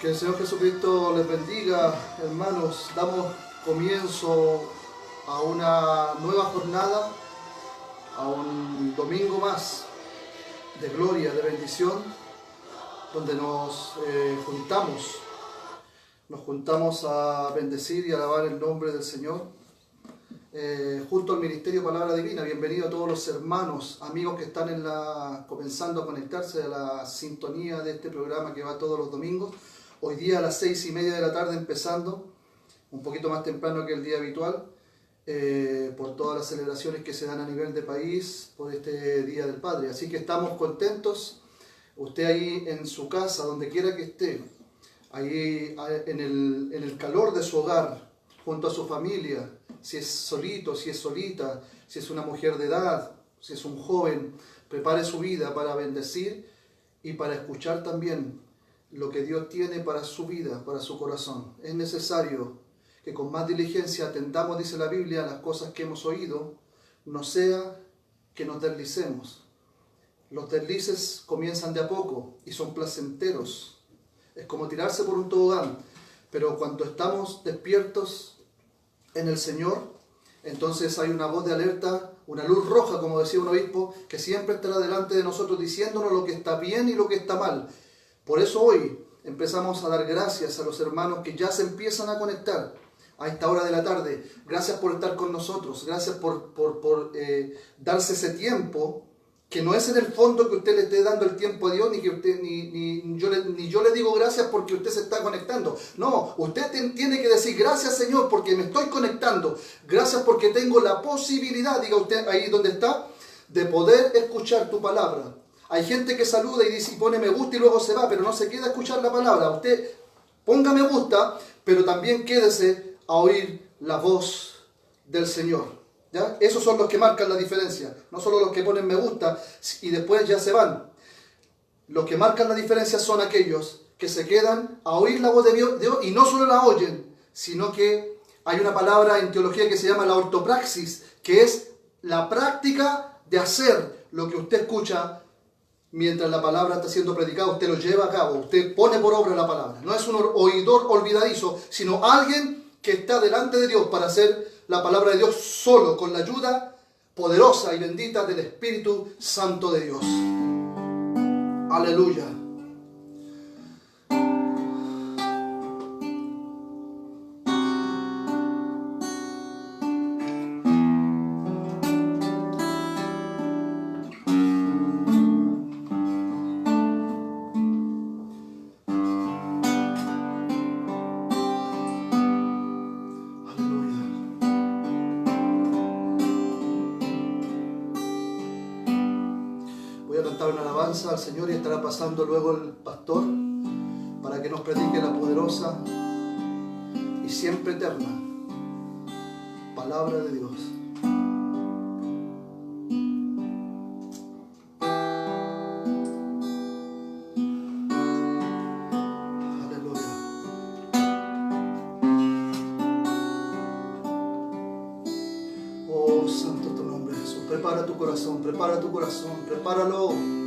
Que el Señor Jesucristo les bendiga, hermanos. Damos comienzo a una nueva jornada, a un domingo más de gloria, de bendición, donde nos juntamos a bendecir y alabar el nombre del Señor. Junto al Ministerio Palabra Divina. Bienvenido a todos los hermanos, amigos que están comenzando a conectarse a la sintonía de este programa que va todos los domingos. Hoy día a las 6:30 de la tarde empezando, un poquito más temprano que el día habitual, por todas las celebraciones que se dan a nivel de país, por este Día del Padre. Así que estamos contentos. Usted ahí en su casa, donde quiera que esté, ahí en el calor de su hogar, junto a su familia, si es solito, si es solita, si es una mujer de edad, si es un joven, prepare su vida para bendecir y para escuchar también lo que Dios tiene para su vida, para su corazón. Es necesario que con más diligencia atendamos, dice la Biblia, a las cosas que hemos oído, no sea que nos deslicemos. Los deslices comienzan de a poco y son placenteros. Es como tirarse por un tobogán, pero cuando estamos despiertos en el Señor, entonces hay una voz de alerta, una luz roja, como decía un obispo, que siempre estará delante de nosotros diciéndonos lo que está bien y lo que está mal. Por eso hoy empezamos a dar gracias a los hermanos que ya se empiezan a conectar a esta hora de la tarde. Gracias por estar con nosotros, gracias por darse ese tiempo, que no es en el fondo que usted le esté dando el tiempo a Dios, ni yo le digo gracias porque usted se está conectando. No, usted tiene que decir gracias, Señor, porque me estoy conectando. Gracias porque tengo la posibilidad, diga usted ahí donde está, de poder escuchar tu palabra. Hay gente que saluda y dice y pone me gusta y luego se va, pero no se queda a escuchar la palabra. Usted ponga me gusta, pero también quédese a oír la voz del Señor. ¿Ya? Esos son los que marcan la diferencia, no solo los que ponen me gusta y después ya se van. Los que marcan la diferencia son aquellos que se quedan a oír la voz de Dios y no solo la oyen, sino que hay una palabra en teología que se llama la ortopraxis, que es la práctica de hacer lo que usted escucha mientras la palabra está siendo predicada. Usted lo lleva a cabo, usted pone por obra la palabra. No es un oidor olvidadizo, sino alguien que está delante de Dios para hacer la palabra de Dios solo, con la ayuda poderosa y bendita del Espíritu Santo de Dios. Aleluya. Al Señor y estará pasando luego el pastor para que nos predique la poderosa y siempre eterna palabra de Dios. Aleluya. Oh, santo tu nombre, Jesús. Prepara tu corazón, prepáralo.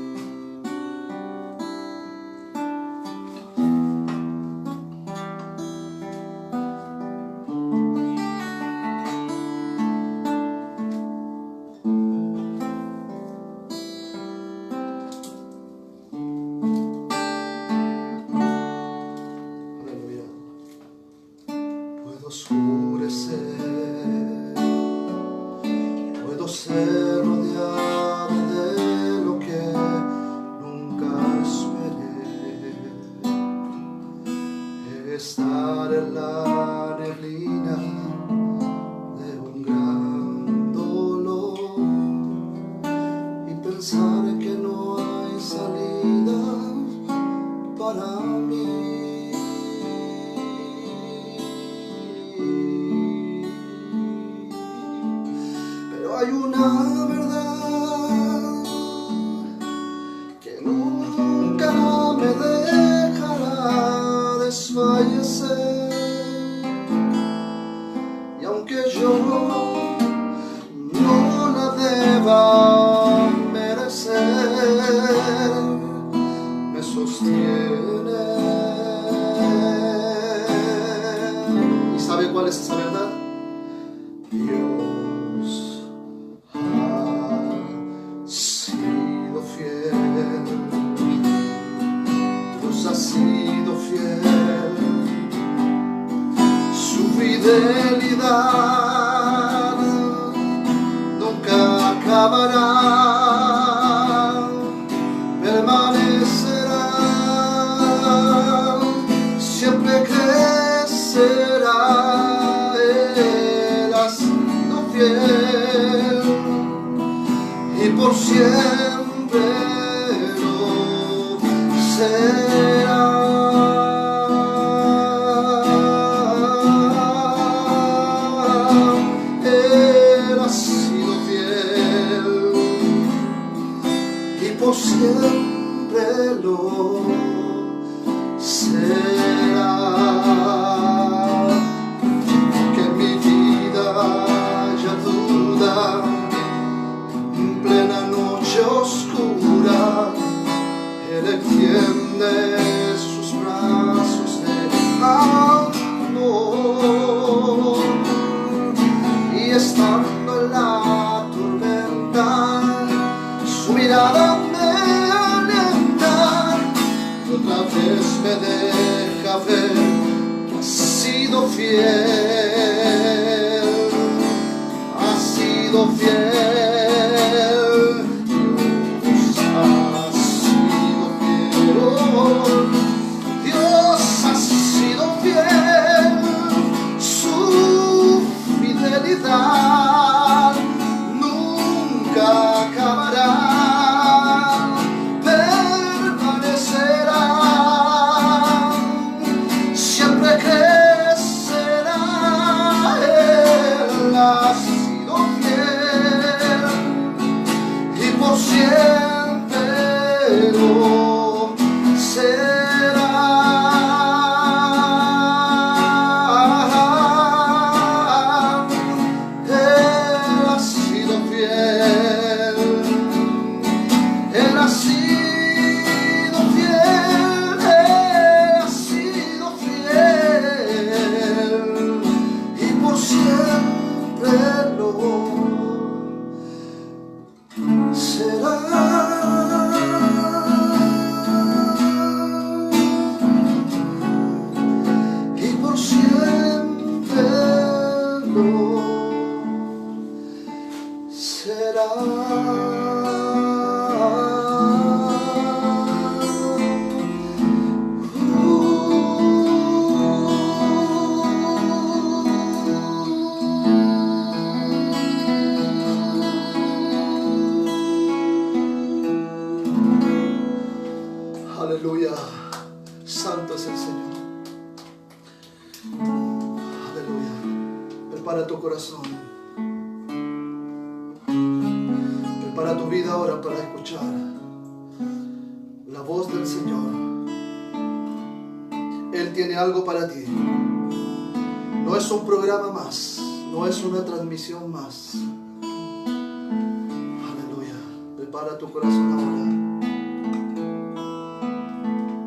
Me sostiene ¿Cuál es esa verdad? Dios ha sido fiel. Dios ha sido fiel. Su fidelidad nunca acabará. Permanecerá, siempre crecerá. Él ha sido fiel y por siempre lo será. Él ha sido fiel y por siempre lo será. Que en mi vida haya duda, en plena noche oscura, Él extiende sus brazos de amor. Y estando en la tormenta, su mirada me alienta y otra vez me deja ver que ha sido fiel, ha sido fiel. Dios ha sido fiel, Dios ha sido fiel. Su fidelidad nunca acabará. Permanecerá, siempre crecerá. Él ha sido fiel y por siempre lo será. Él ha sido fiel. Él ha sido fiel. Él ha sido fiel y por siempre lo será. Y por siempre lo será. Aleluya, santo es el Señor. Aleluya. Prepara tu corazón, prepara tu vida ahora para escuchar la voz del Señor. Él tiene algo para ti. No es un programa más, no es una transmisión más. Aleluya. Prepara tu corazón ahora.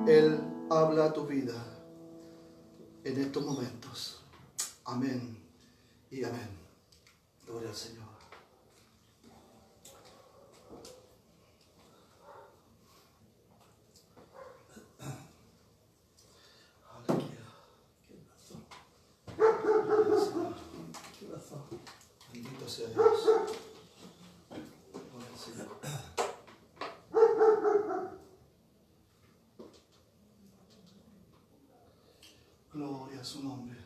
Él habla a tu vida en estos momentos. Amén y amén. Gloria al Señor. Aleluya. Bendito sea Dios. Gloria al Señor. Gloria a su nombre.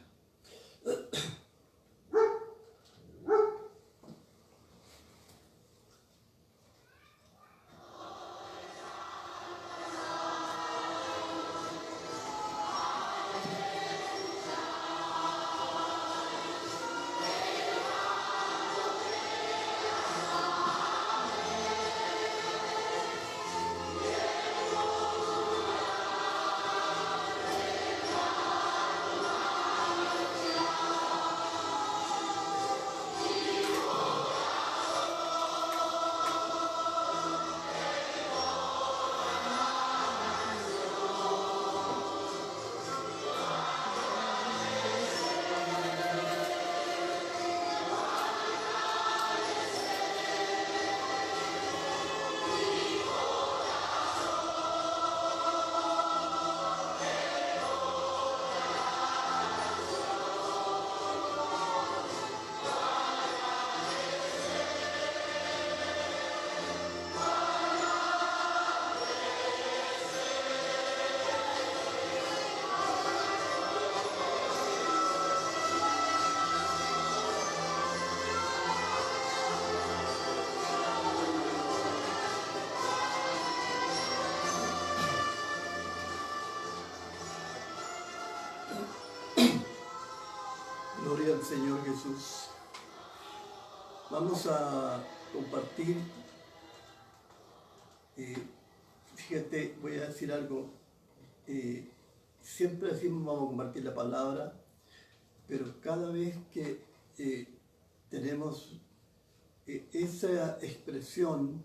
del Señor Jesús. Vamos a compartir, fíjate, voy a decir algo, siempre decimos vamos a compartir la palabra, pero cada vez que tenemos esa expresión,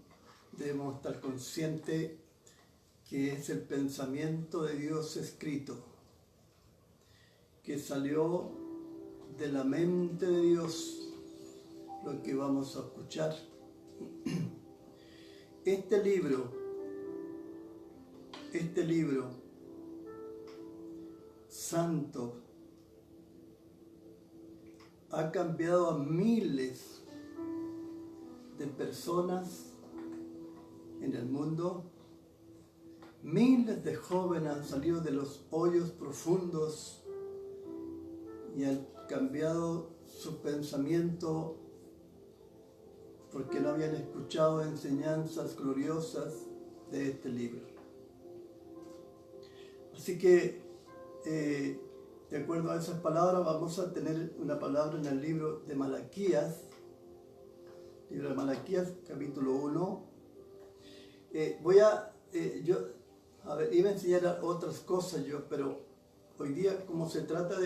debemos estar conscientes que es el pensamiento de Dios escrito, que salió de la mente de Dios, lo que vamos a escuchar. Este libro santo ha cambiado a miles de personas en el mundo. Miles de jóvenes han salido de los hoyos profundos y han cambiado su pensamiento porque no habían escuchado enseñanzas gloriosas de este libro. Así que, de acuerdo a esas palabras, vamos a tener una palabra en el libro de Malaquías, capítulo 1. Iba a enseñar otras cosas yo, pero hoy día, como se trata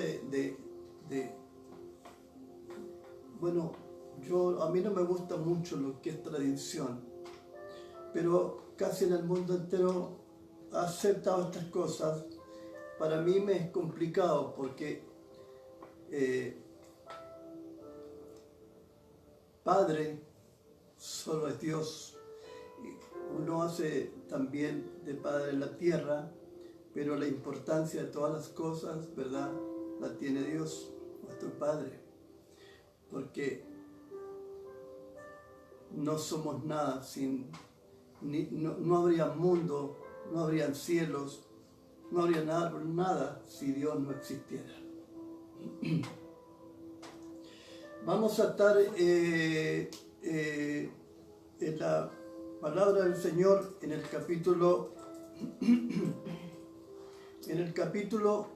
a mí no me gusta mucho lo que es tradición, pero casi en el mundo entero ha aceptado estas cosas. Para mí me es complicado porque Padre solo es Dios. Uno hace también de Padre en la tierra, pero la importancia de todas las cosas, ¿verdad?, la tiene Dios, nuestro Padre, porque no somos nada no habría mundo, no habrían cielos, no habría nada si Dios no existiera. Vamos a estar en la palabra del Señor en el capítulo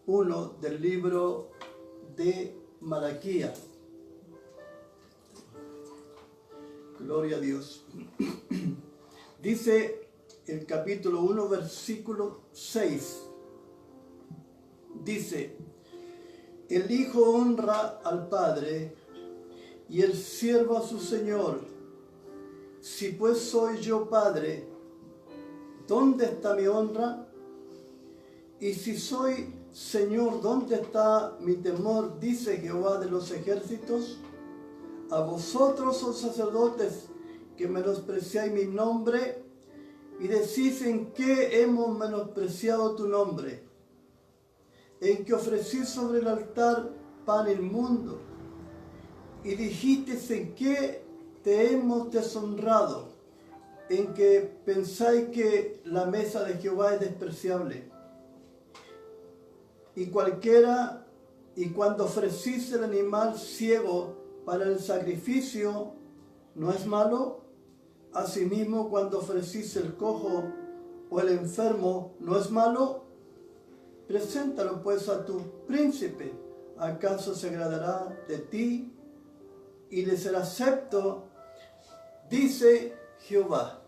1 del libro de Malaquías. Gloria a Dios. Dice el capítulo 1, versículo 6. Dice: el Hijo honra al Padre y el siervo a su Señor. Si pues soy yo Padre, ¿dónde está mi honra? Y si soy Señor, ¿dónde está mi temor? Dice Jehová de los ejércitos. A vosotros, oh sacerdotes, que menospreciáis mi nombre y decís: ¿en qué hemos menospreciado tu nombre? En que ofrecí sobre el altar pan inmundo, y dijisteis: ¿en qué te hemos deshonrado? En que pensáis que la mesa de Jehová es despreciable. Y cuando ofrecís el animal ciego para el sacrificio, ¿no es malo? Asimismo, cuando ofrecís el cojo o el enfermo, ¿no es malo? Preséntalo pues a tu príncipe. ¿Acaso se agradará de ti y le será acepto? Dice Jehová.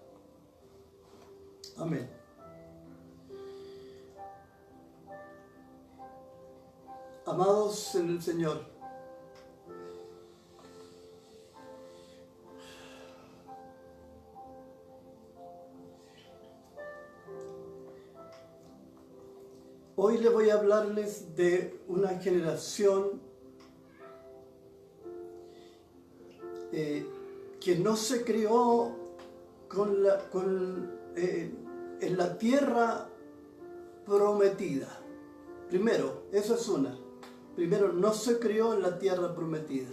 Amén. Amados en el Señor, hoy les voy a hablarles de una generación que no se crió en la tierra prometida. Primero, eso es una. Primero, no se crió en la tierra prometida.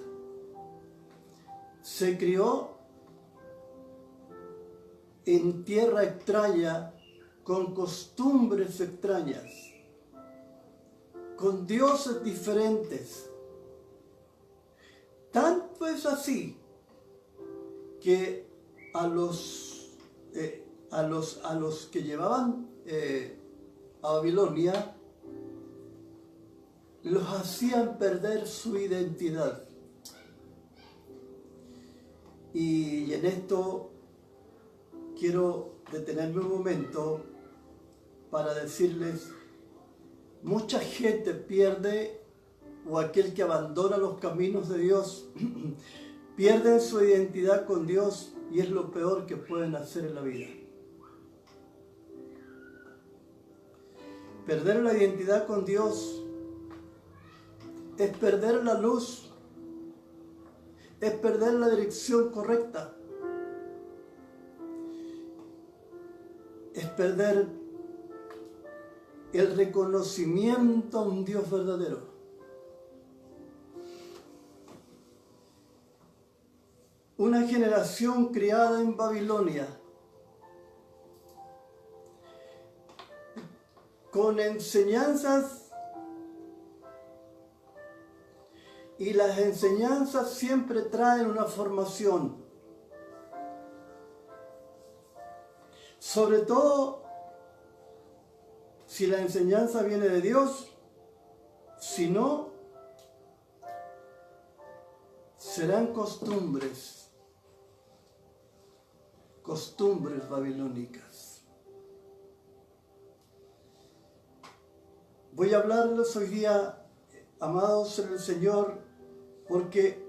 Se crió en tierra extraña, con costumbres extrañas, con dioses diferentes. Tanto es así que a los que llevaban a Babilonia, los hacían perder su identidad. Y en esto quiero detenerme un momento para decirles, mucha gente pierde, o aquel que abandona los caminos de Dios, pierden su identidad con Dios, y es lo peor que pueden hacer en la vida. Perder la identidad con Dios es perder la luz, es perder la dirección correcta, es perder el reconocimiento a un Dios verdadero. Una generación criada en Babilonia, con enseñanzas, y las enseñanzas siempre traen una formación. Sobre todo si la enseñanza viene de Dios, si no, serán costumbres babilónicas. Voy a hablarles hoy día, amados en el Señor, porque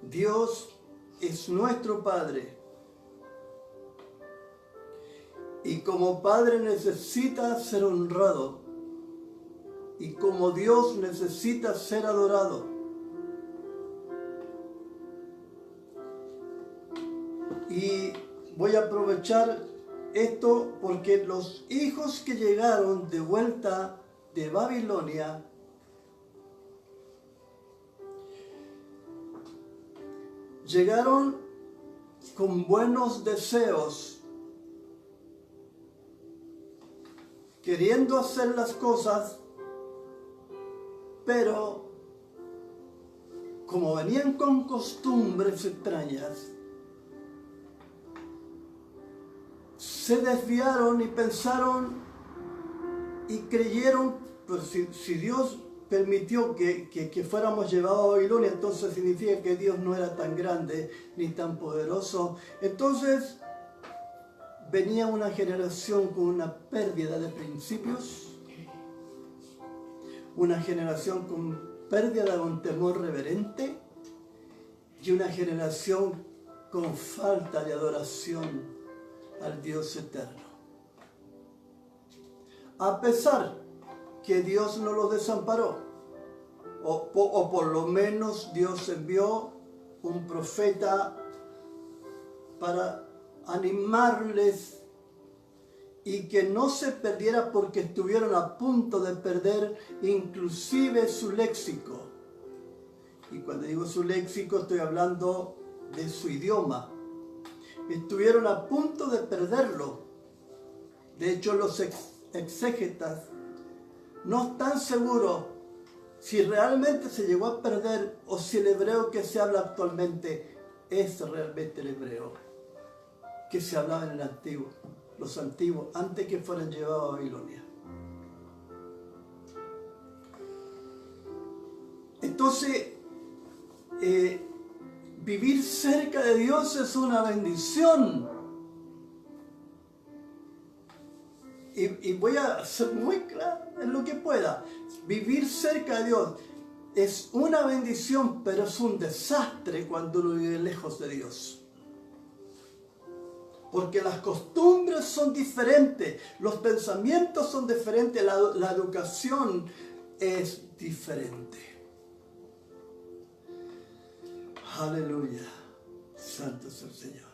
Dios es nuestro Padre. Y como Padre necesita ser honrado. Y como Dios necesita ser adorado. Y voy a aprovechar esto porque los hijos que llegaron de vuelta de Babilonia llegaron con buenos deseos, queriendo hacer las cosas, pero como venían con costumbres extrañas, se desviaron y pensaron y creyeron, pues si Dios permitió que fuéramos llevados a Babilonia, entonces significa que Dios no era tan grande ni tan poderoso. Entonces venía una generación con una pérdida de principios, una generación con pérdida de un temor reverente y una generación con falta de adoración al Dios eterno. A pesar que Dios no los desamparó, o por lo menos Dios envió un profeta para animarles y que no se perdiera, porque estuvieron a punto de perder inclusive su léxico. Y cuando digo su léxico estoy hablando de su idioma. Estuvieron a punto de perderlo. De hecho, los exégetas no están seguros si realmente se llegó a perder o si el hebreo que se habla actualmente es realmente el hebreo que se hablaba en el antiguo, los antiguos, antes que fueran llevados a Babilonia. Entonces, vivir cerca de Dios es una bendición. Y voy a ser muy claro en lo que pueda. Vivir cerca de Dios es una bendición, pero es un desastre cuando uno vive lejos de Dios. Porque las costumbres son diferentes, los pensamientos son diferentes, la educación es diferente. Aleluya, santo es el Señor.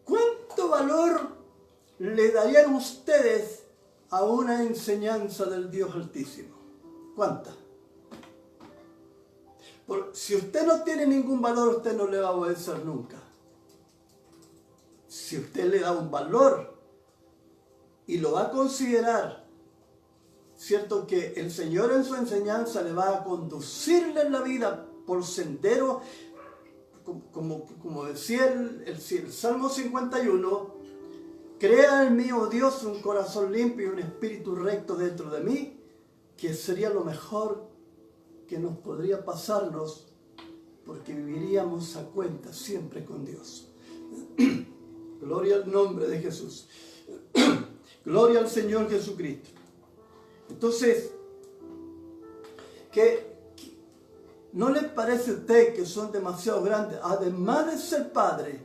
¿Cuánto valor le darían ustedes a una enseñanza del Dios Altísimo? ¿Cuánta? Si usted no tiene ningún valor, usted no le va a obedecer nunca. Si usted le da un valor y lo va a considerar, cierto que el Señor en su enseñanza le va a conducirle en la vida por sendero, como decía el Salmo 51, crea en mí, oh Dios, un corazón limpio y un espíritu recto dentro de mí, que sería lo mejor que nos podría pasarnos, porque viviríamos a cuenta siempre con Dios. Gloria al nombre de Jesús. Gloria al Señor Jesucristo. Entonces, ¿no les parece a usted que son demasiado grandes? Además de ser padre,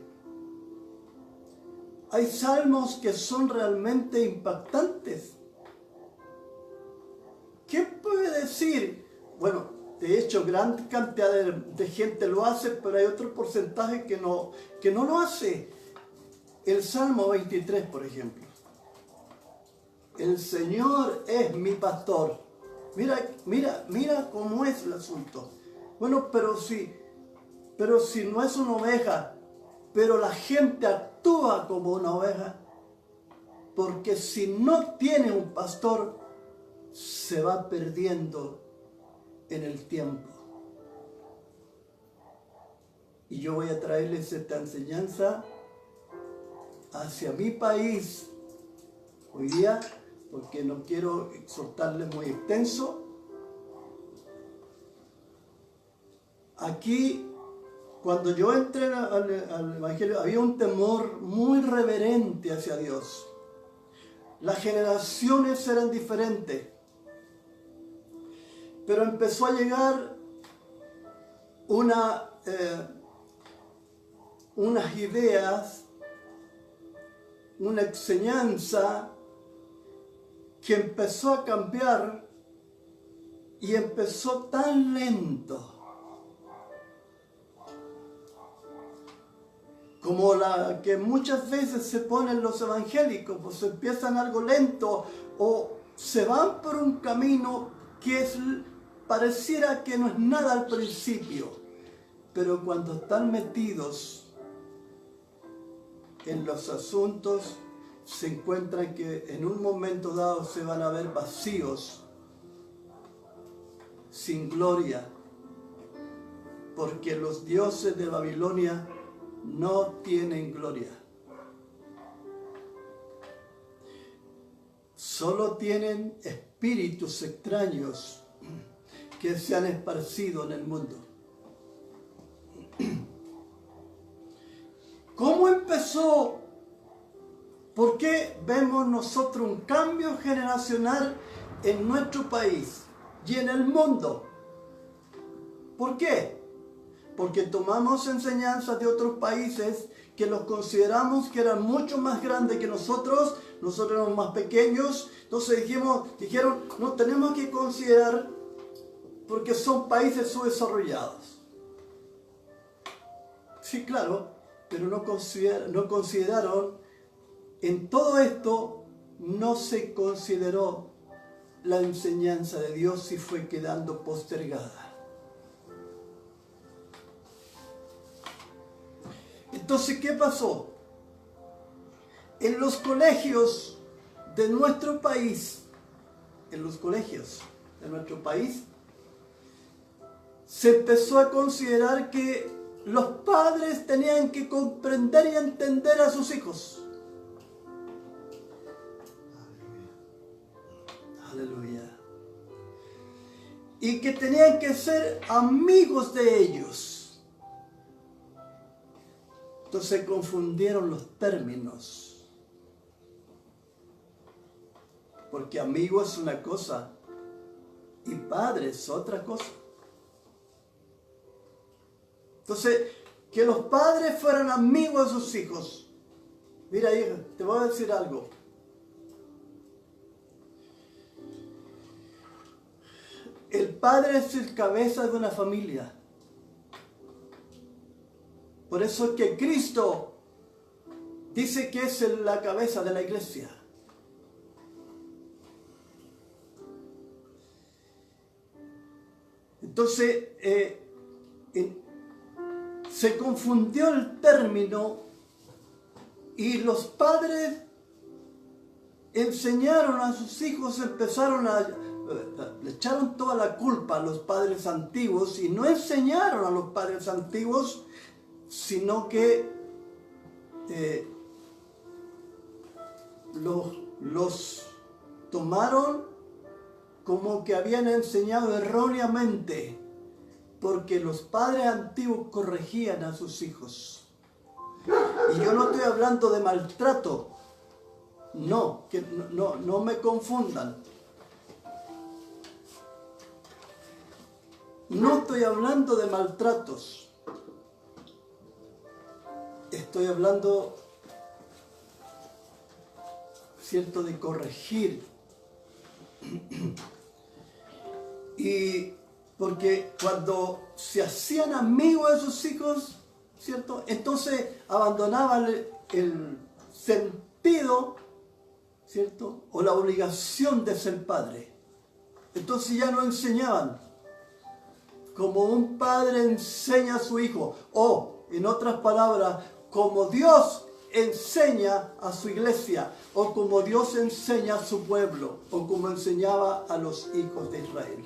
hay salmos que son realmente impactantes. ¿Qué puede decir? Bueno, de hecho, gran cantidad de gente lo hace, pero hay otro porcentaje que no lo hace. El Salmo 23, por ejemplo. El Señor es mi pastor. Mira cómo es el asunto. Bueno, pero si no es una oveja, pero la gente actúa como una oveja, porque si no tiene un pastor, se va perdiendo en el tiempo. Y yo voy a traerles esta enseñanza hacia mi país hoy día, porque no quiero exhortarles muy extenso. Aquí, cuando yo entré al Evangelio, había un temor muy reverente hacia Dios. Las generaciones eran diferentes. Pero empezó a llegar unas ideas, una enseñanza que empezó a cambiar y empezó tan lento como la que muchas veces se ponen los evangélicos, pues empiezan algo lento o se van por un camino que pareciera que no es nada al principio, pero cuando están metidos en los asuntos, se encuentran que en un momento dado se van a ver vacíos, sin gloria, porque los dioses de Babilonia no tienen gloria. Solo tienen espíritus extraños que se han esparcido en el mundo. ¿Cómo empezó? ¿Por qué vemos nosotros un cambio generacional en nuestro país y en el mundo? ¿Por qué? Porque tomamos enseñanzas de otros países que los consideramos que eran mucho más grandes que nosotros éramos más pequeños, entonces dijeron, no tenemos que considerar porque son países subdesarrollados. Sí, claro, pero no consideraron, en todo esto no se consideró la enseñanza de Dios y fue quedando postergada. Entonces, ¿qué pasó? En los colegios de nuestro país, se empezó a considerar que los padres tenían que comprender y entender a sus hijos. Aleluya. Y que tenían que ser amigos de ellos. Entonces se confundieron los términos. Porque amigo es una cosa y padre es otra cosa. Entonces, que los padres fueran amigos de sus hijos. Mira, hija, te voy a decir algo. El padre es el cabeza de una familia. Por eso es que Cristo dice que es la cabeza de la iglesia. Entonces, se confundió el término y los padres enseñaron a sus hijos, le echaron toda la culpa a los padres antiguos y no enseñaron a los padres antiguos, sino que los tomaron como que habían enseñado erróneamente, porque los padres antiguos corregían a sus hijos. Y yo no estoy hablando de maltrato, no, que no me confundan. No estoy hablando de maltratos, estoy hablando, cierto, de corregir. Y porque cuando se hacían amigos de sus hijos, cierto, entonces abandonaban el sentido, cierto, o la obligación de ser padre. Entonces ya no enseñaban como un padre enseña a su hijo, o en otras palabras, como Dios enseña a su iglesia, o como Dios enseña a su pueblo, o como enseñaba a los hijos de Israel.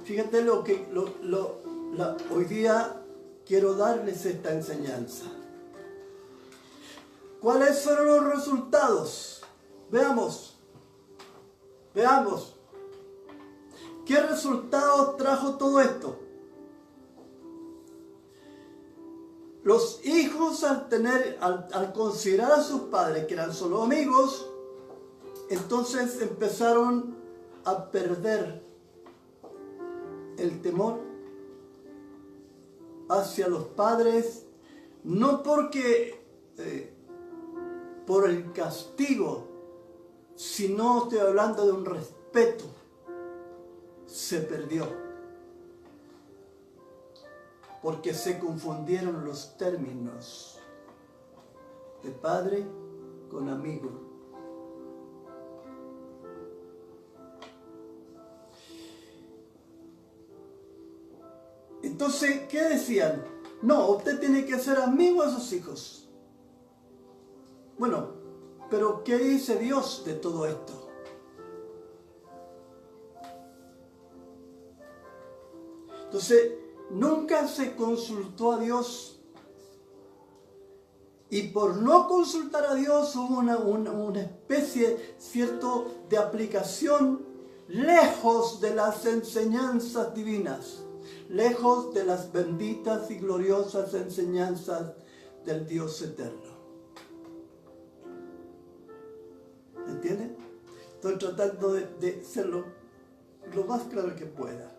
Fíjate hoy día quiero darles esta enseñanza. ¿Cuáles fueron los resultados? Veamos. ¿Qué resultados trajo todo esto? Los hijos al considerar a sus padres que eran solo amigos, entonces empezaron a perder el temor hacia los padres, no porque por el castigo, sino estoy hablando de un respeto. Se perdió porque se confundieron los términos de padre con amigo. Entonces, ¿qué decían? No, usted tiene que ser amigo de sus hijos. Bueno, pero ¿qué dice Dios de todo esto? Entonces, nunca se consultó a Dios, y por no consultar a Dios hubo una especie, cierto, de aplicación lejos de las enseñanzas divinas, lejos de las benditas y gloriosas enseñanzas del Dios eterno. ¿Entienden? Estoy tratando de ser lo más claro que pueda.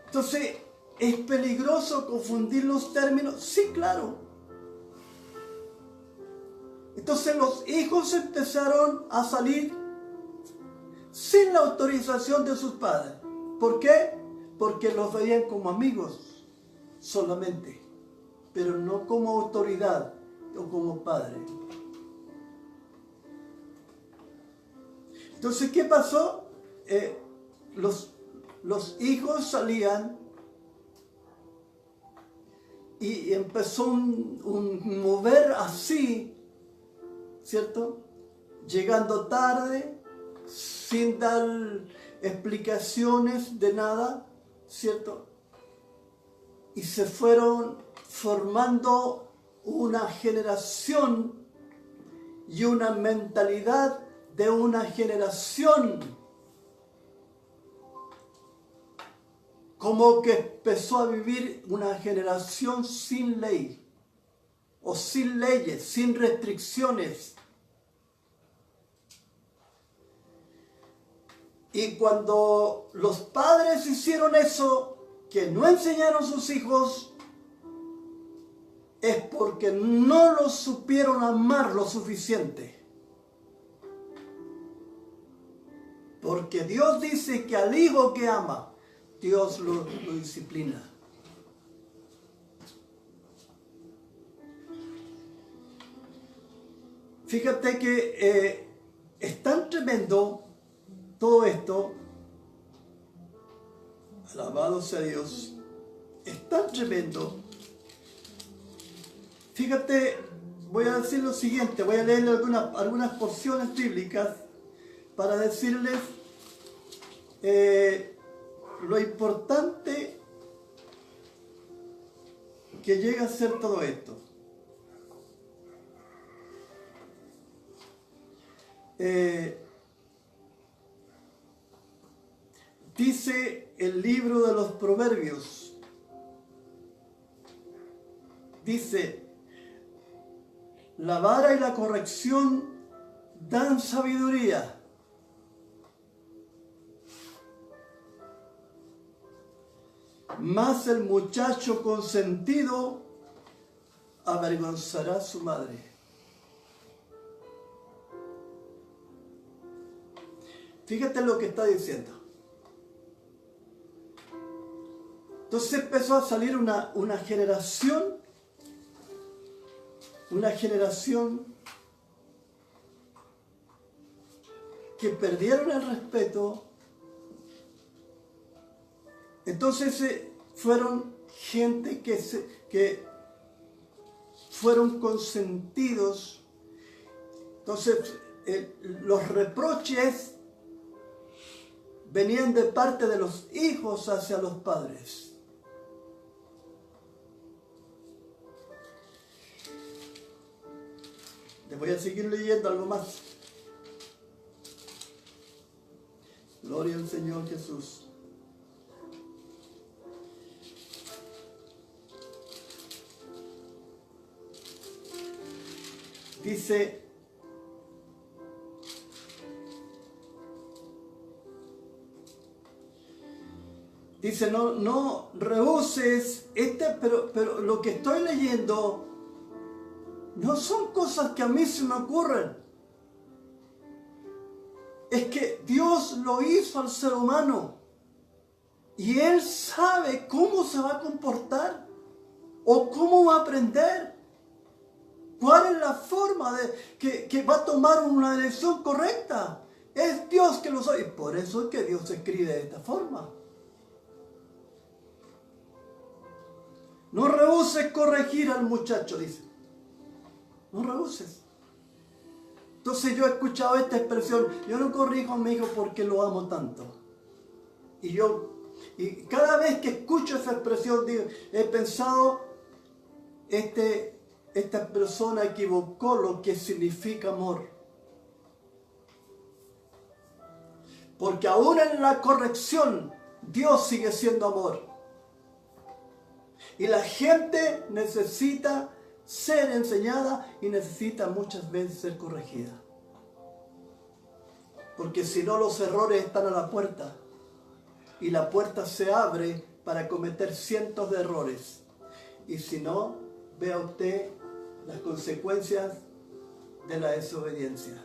Entonces, ¿es peligroso confundir los términos? Sí, claro. Entonces los hijos empezaron a salir sin la autorización de sus padres. ¿Por qué? Porque los veían como amigos solamente, pero no como autoridad o como padre. Entonces, ¿qué pasó? Los hijos salían y empezó un mover así, ¿cierto? Llegando tarde, sin dar explicaciones de nada, ¿cierto? Y se fueron formando una generación y una mentalidad de una generación, como que empezó a vivir una generación sin ley, o sin leyes, sin restricciones. Y cuando los padres hicieron eso, que no enseñaron a sus hijos, es porque no los supieron amar lo suficiente. Porque Dios dice que al hijo que ama, Dios lo disciplina. Fíjate que es tan tremendo todo esto, alabado sea Dios, es tan tremendo. Fíjate, voy a decir lo siguiente, voy a leer algunas porciones bíblicas para decirles lo importante que llega a ser todo esto. dice el libro de los Proverbios, dice, la vara y la corrección dan sabiduría. Mas el muchacho consentido avergonzará a su madre. Fíjate lo que está diciendo. Entonces empezó a salir una generación que perdieron el respeto. Entonces fueron gente que fueron consentidos. Entonces los reproches venían de parte de los hijos hacia los padres. Les voy a seguir leyendo algo más. Gloria al Señor Jesús. Dice, no rehuses pero lo que estoy leyendo no son cosas que a mí se me ocurren. Es que Dios lo hizo al ser humano y Él sabe cómo se va a comportar o cómo va a aprender. ¿Cuál es la forma que va a tomar una decisión correcta? Es Dios que lo sabe. Y por eso es que Dios escribe de esta forma. No rehuses corregir al muchacho, dice. No rehuses. Entonces yo he escuchado esta expresión. Yo no corrijo a mi hijo porque lo amo tanto. Y cada vez que escucho esa expresión, digo, he pensado, esta persona equivocó lo que significa amor. Porque aún en la corrección, Dios sigue siendo amor. Y la gente necesita ser enseñada y necesita muchas veces ser corregida. Porque si no, los errores están a la puerta. Y la puerta se abre para cometer cientos de errores. Y si no, vea usted las consecuencias de la desobediencia.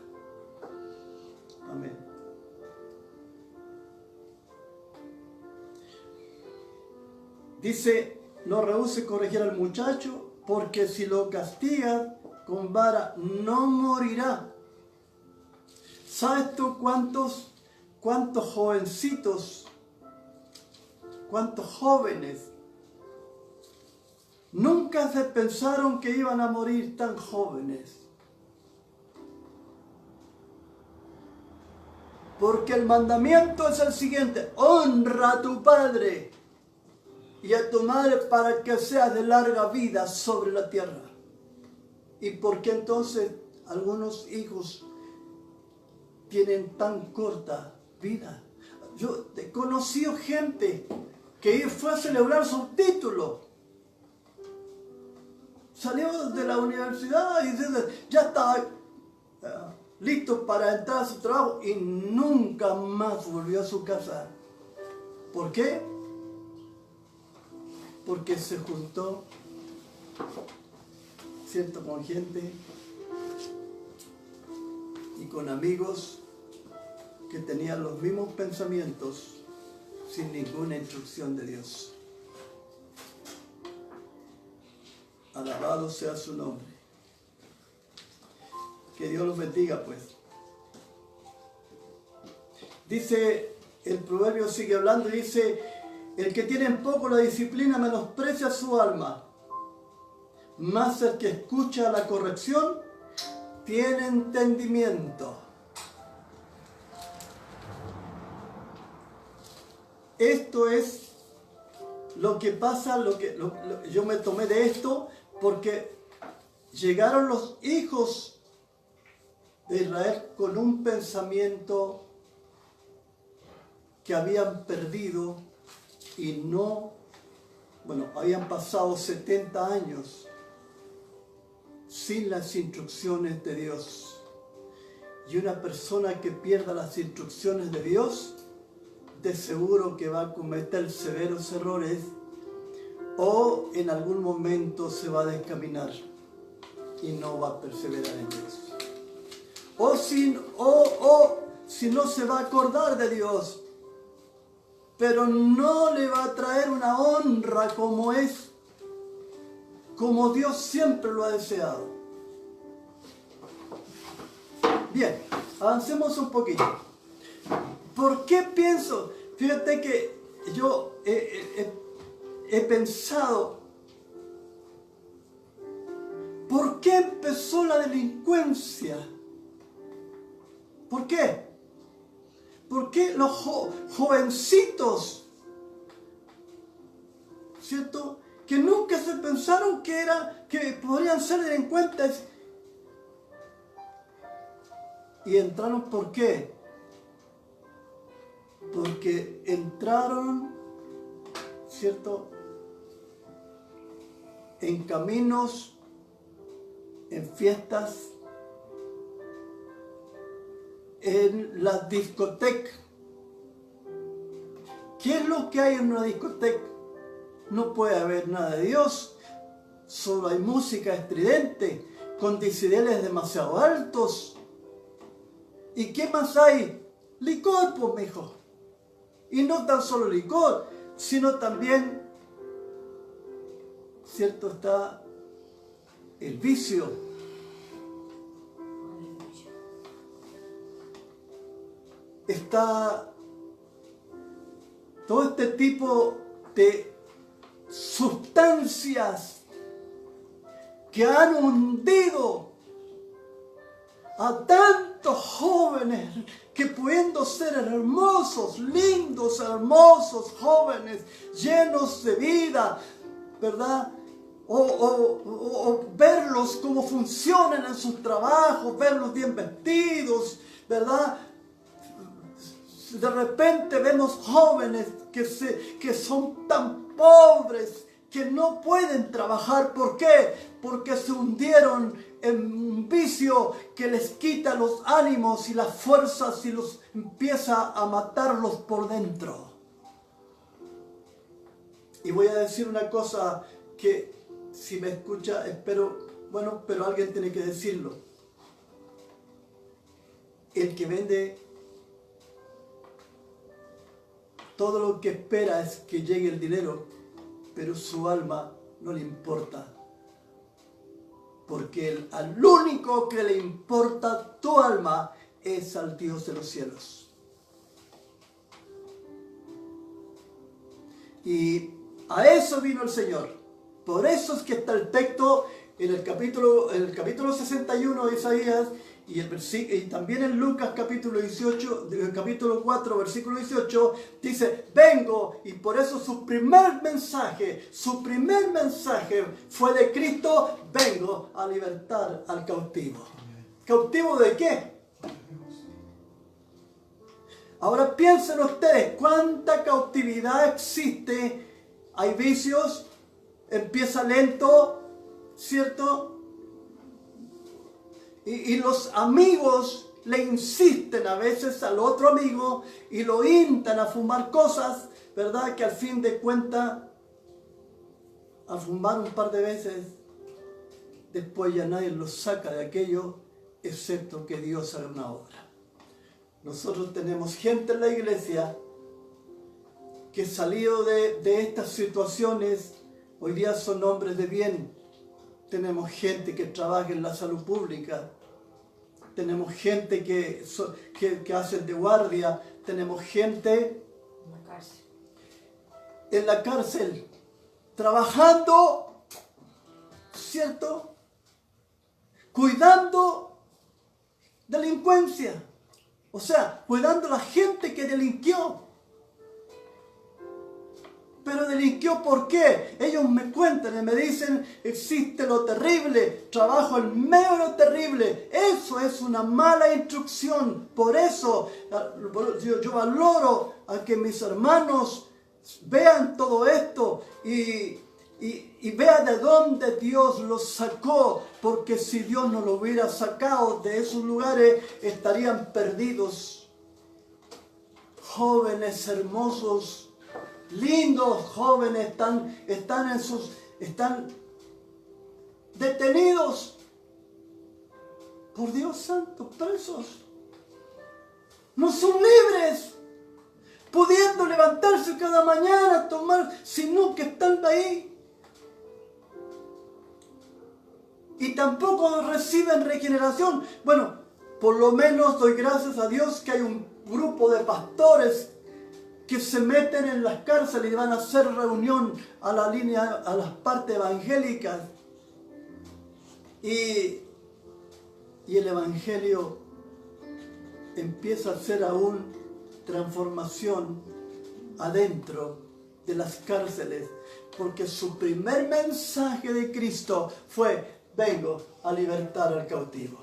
Amén. Dice, no rehúse corregir al muchacho, porque si lo castigas con vara no morirá. ¿Sabes tú cuántos jovencitos, cuántos jóvenes nunca se pensaron que iban a morir tan jóvenes? Porque el mandamiento es el siguiente: honra a tu padre y a tu madre para que seas de larga vida sobre la tierra. ¿Y por qué entonces algunos hijos tienen tan corta vida? Yo he conocido gente que fue a celebrar su título. Salió de la universidad y ya estaba listo para entrar a su trabajo y nunca más volvió a su casa. ¿Por qué? Porque se juntó, ¿cierto?, con gente y con amigos que tenían los mismos pensamientos sin ninguna instrucción de Dios. Alabado sea su nombre. Que Dios los bendiga, pues. Dice, el proverbio sigue hablando y dice: el que tiene en poco la disciplina menosprecia su alma, mas el que escucha la corrección tiene entendimiento. Esto es lo que pasa, yo me tomé de esto porque llegaron los hijos de Israel con un pensamiento que habían perdido y no, habían pasado 70 años sin las instrucciones de Dios. Y una persona que pierda las instrucciones de Dios, de seguro que va a cometer severos errores o en algún momento se va a descaminar y no va a perseverar en Dios. O si no se va a acordar de Dios, pero no le va a traer una honra como Dios siempre lo ha deseado. Bien, avancemos un poquito. ¿Por qué pienso? Fíjate que yo he pensado, ¿por qué empezó la delincuencia? ¿Por qué? ¿Por qué los jovencitos, ¿cierto?, que nunca se pensaron que podrían ser delincuentes y entraron? ¿Por qué? Porque entraron, ¿cierto?, en caminos, en fiestas, en las discotecas. ¿Qué es lo que hay en una discoteca? No puede haber nada de Dios, solo hay música estridente, con decibeles demasiado altos. ¿Y qué más hay? Licor, pues, mijo. Y no tan solo licor, sino también, ¿cierto?, está el vicio. Está todo este tipo de sustancias que han hundido a tantos jóvenes que, pudiendo ser hermosos, lindos, hermosos jóvenes, llenos de vida, ¿verdad?, o verlos cómo funcionan en sus trabajos, verlos bien vestidos, ¿verdad? De repente vemos jóvenes que son tan pobres que no pueden trabajar. ¿Por qué? Porque se hundieron en un vicio que les quita los ánimos y las fuerzas y los empieza a matarlos por dentro. Y voy a decir una cosa que, si me escucha, pero alguien tiene que decirlo. El que vende, todo lo que espera es que llegue el dinero, pero su alma no le importa. Porque al único que le importa tu alma es al Dios de los cielos. Y a eso vino el Señor. Por eso es que está el texto en el capítulo 61 de Isaías y también en Lucas capítulo 4 versículo 18 dice: vengo. Y por eso su primer mensaje fue de Cristo: vengo a libertar al cautivo. ¿Cautivo de qué? Ahora piensen ustedes cuánta cautividad existe. Hay vicios, empieza lento, ¿cierto? Y los amigos le insisten a veces al otro amigo y lo instan a fumar cosas, ¿verdad?, que al fin de cuentas, al fumar un par de veces, después ya nadie los saca de aquello, excepto que Dios haga una obra. Nosotros tenemos gente en la iglesia que, salido de estas situaciones, hoy día son hombres de bien. Tenemos gente que trabaja en la salud pública, tenemos gente que hacen de guardia, tenemos gente en la cárcel, trabajando, ¿cierto?, cuidando delincuencia, o sea, cuidando a la gente que delinquió. Pero delinquió, ¿por qué? Ellos me cuentan y me dicen, existe lo terrible, trabajo en medio de lo terrible. Eso es una mala instrucción. Por eso yo valoro a que mis hermanos vean todo esto y vean de dónde Dios los sacó. Porque si Dios no los hubiera sacado de esos lugares, estarían perdidos. Jóvenes hermosos, lindos jóvenes están detenidos por Dios santo, presos. No son libres, pudiendo levantarse cada mañana, tomar, sino que están ahí. Y tampoco reciben regeneración. Bueno, por lo menos doy gracias a Dios que hay un grupo de pastores que se meten en las cárceles y van a hacer reunión a las partes evangélicas. Y el evangelio empieza a hacer aún transformación adentro de las cárceles. Porque su primer mensaje de Cristo fue: vengo a libertar al cautivo.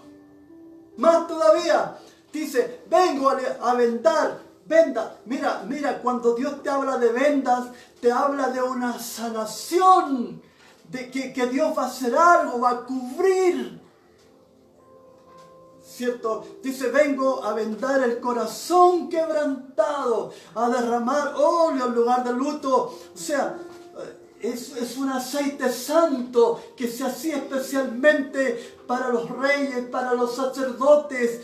Más todavía, dice: vengo a vendar. Venda, mira, cuando Dios te habla de vendas, te habla de una sanación, de que Dios va a hacer algo, va a cubrir. ¿Cierto? Dice: vengo a vendar el corazón quebrantado, a derramar óleo en lugar de luto. O sea, es un aceite santo que se hacía especialmente para los reyes, para los sacerdotes.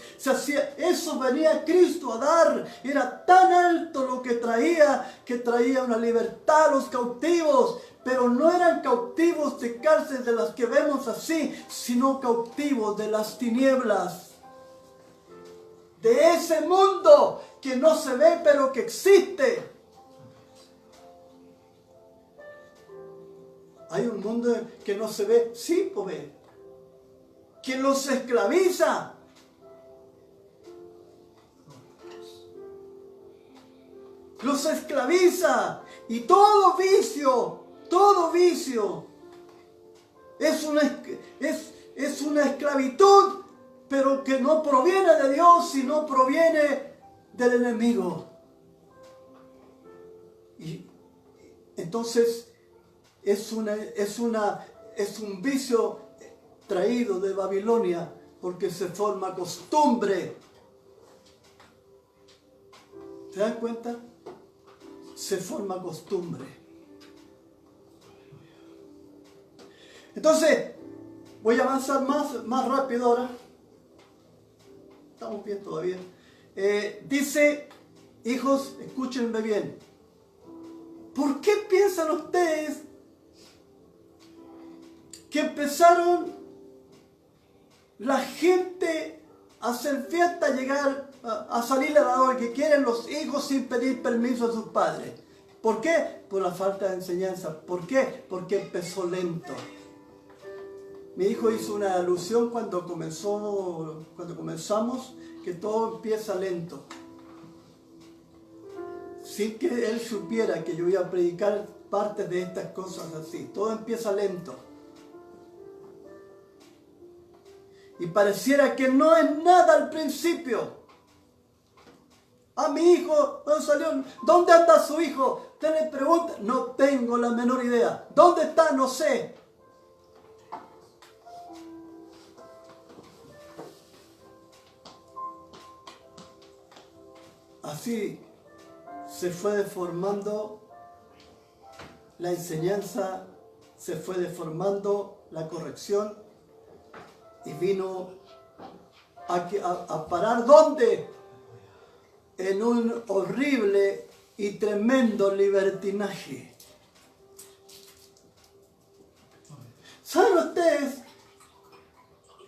Eso venía Cristo a dar. Era tan alto lo que traía una libertad a los cautivos. Pero no eran cautivos de cárcel de las que vemos así, sino cautivos de las tinieblas. De ese mundo que no se ve pero que existe. Hay un mundo que no se ve, sí, pues, que los esclaviza. Los esclaviza. Y todo vicio es una esclavitud, pero que no proviene de Dios, sino proviene del enemigo. Y entonces es un vicio traído de Babilonia, porque se forma costumbre. ¿Se dan cuenta? Se forma costumbre. Entonces, voy a avanzar más rápido ahora. Estamos bien todavía. Dice: hijos, escúchenme bien. ¿Por qué piensan ustedes que empezaron la gente a hacer fiesta, a llegar, a salir a la hora que quieren los hijos sin pedir permiso a sus padres? ¿Por qué? Por la falta de enseñanza. ¿Por qué? Porque empezó lento. Mi hijo hizo una alusión cuando comenzamos, que todo empieza lento. Sin que él supiera que yo iba a predicar partes de estas cosas así. Todo empieza lento. Y pareciera que no es nada al principio. A mi hijo no salió. ¿Dónde anda su hijo? Usted le pregunta. No tengo la menor idea. ¿Dónde está? No sé. Así se fue deformando la enseñanza, se fue deformando la corrección y vino a parar ¿dónde? En un horrible y tremendo libertinaje. ¿Saben ustedes?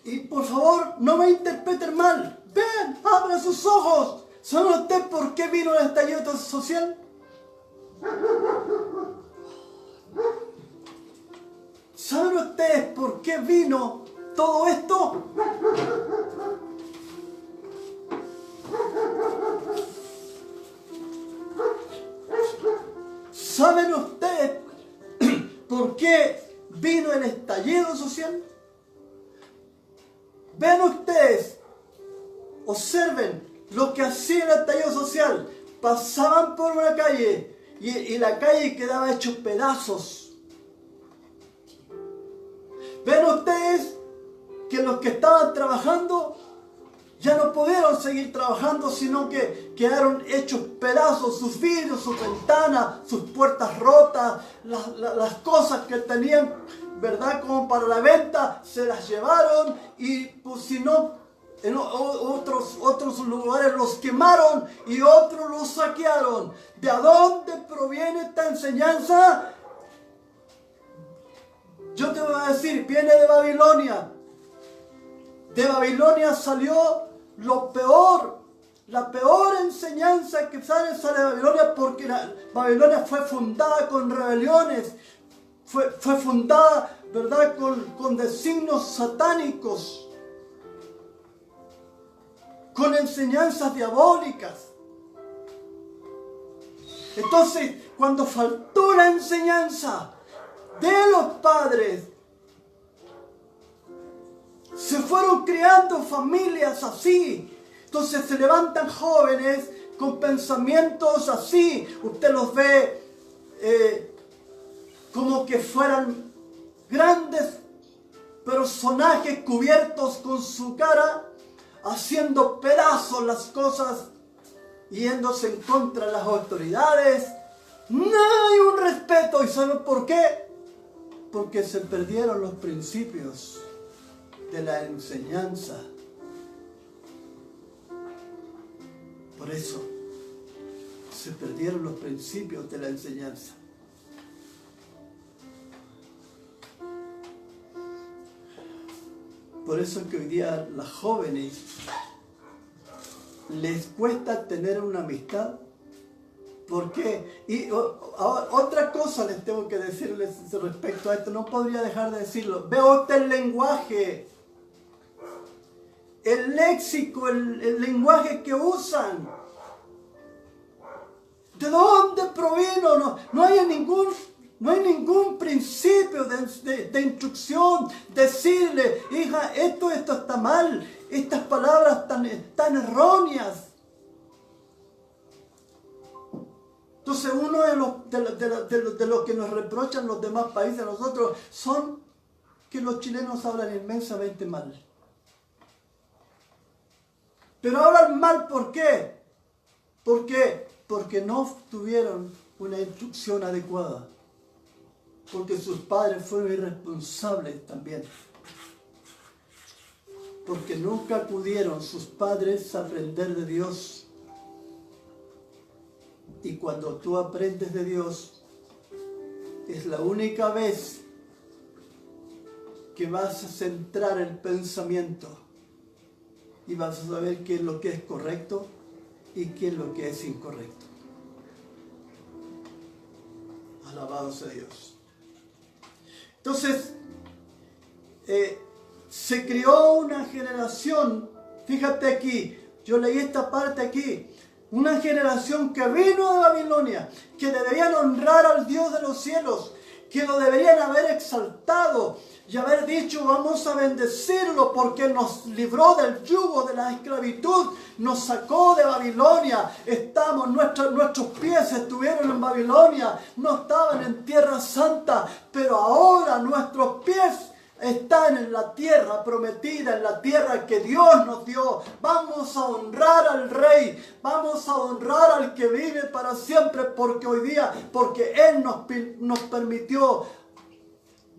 Y por favor, no me interpreten mal. Vean, abran sus ojos. ¿Saben ustedes por qué vino el estallido social? ¿Saben ustedes por qué vino todo esto? ¿Saben ustedes vino el estallido social. Ven ustedes, observen lo que hacía el estallido social. Pasaban por una calle y la calle quedaba hecho pedazos. Ven ustedes que los que estaban trabajando ya no pudieron seguir trabajando, sino que quedaron hechos pedazos, sus vidrios, sus ventanas, sus puertas rotas, las cosas que tenían, ¿verdad?, como para la venta, se las llevaron y pues, si no, en otros lugares los quemaron y otros los saquearon. ¿De dónde proviene esta enseñanza? Yo te voy a decir, viene de Babilonia. De Babilonia salió lo peor, la peor enseñanza que sale de Babilonia, porque Babilonia fue fundada con rebeliones, fue fundada, ¿verdad?, con designios satánicos, con enseñanzas diabólicas. Entonces, cuando faltó la enseñanza de los padres, se fueron creando familias así. Entonces se levantan jóvenes con pensamientos así. Usted los ve como que fueran grandes personajes cubiertos con su cara, haciendo pedazos las cosas, yéndose en contra de las autoridades. No hay un respeto. ¿Y saben por qué? Porque se perdieron los principios de la enseñanza. Por eso se perdieron los principios de la enseñanza. Por eso que hoy día a las jóvenes les cuesta tener una amistad. ¿Por qué? Y otra cosa les tengo que decirles respecto a esto, no podría dejar de decirlo. Veo usted el lenguaje, el léxico, el lenguaje que usan. ¿De dónde provino? No hay ningún principio de instrucción. Decirle, hija, esto está mal, estas palabras tan erróneas. Entonces uno de lo que nos reprochan los demás países a nosotros son que los chilenos hablan inmensamente mal. Pero hablan mal, ¿por qué? ¿Por qué? Porque no tuvieron una instrucción adecuada. Porque sus padres fueron irresponsables también. Porque nunca acudieron sus padres a aprender de Dios. Y cuando tú aprendes de Dios, es la única vez que vas a centrar el pensamiento y vas a saber qué es lo que es correcto y qué es lo que es incorrecto. Alabado sea Dios. Entonces, se creó una generación, fíjate aquí, yo leí esta parte aquí, una generación que vino de Babilonia, que deberían honrar al Dios de los cielos, que lo deberían haber exaltado y haber dicho, vamos a bendecirlo porque nos libró del yugo de la esclavitud, nos sacó de Babilonia, nuestros pies estuvieron en Babilonia, no estaban en Tierra Santa, pero ahora nuestros pies están en la tierra prometida, en la tierra que Dios nos dio. Vamos a honrar al Rey, vamos a honrar al que vive para siempre, porque hoy día, porque Él nos permitió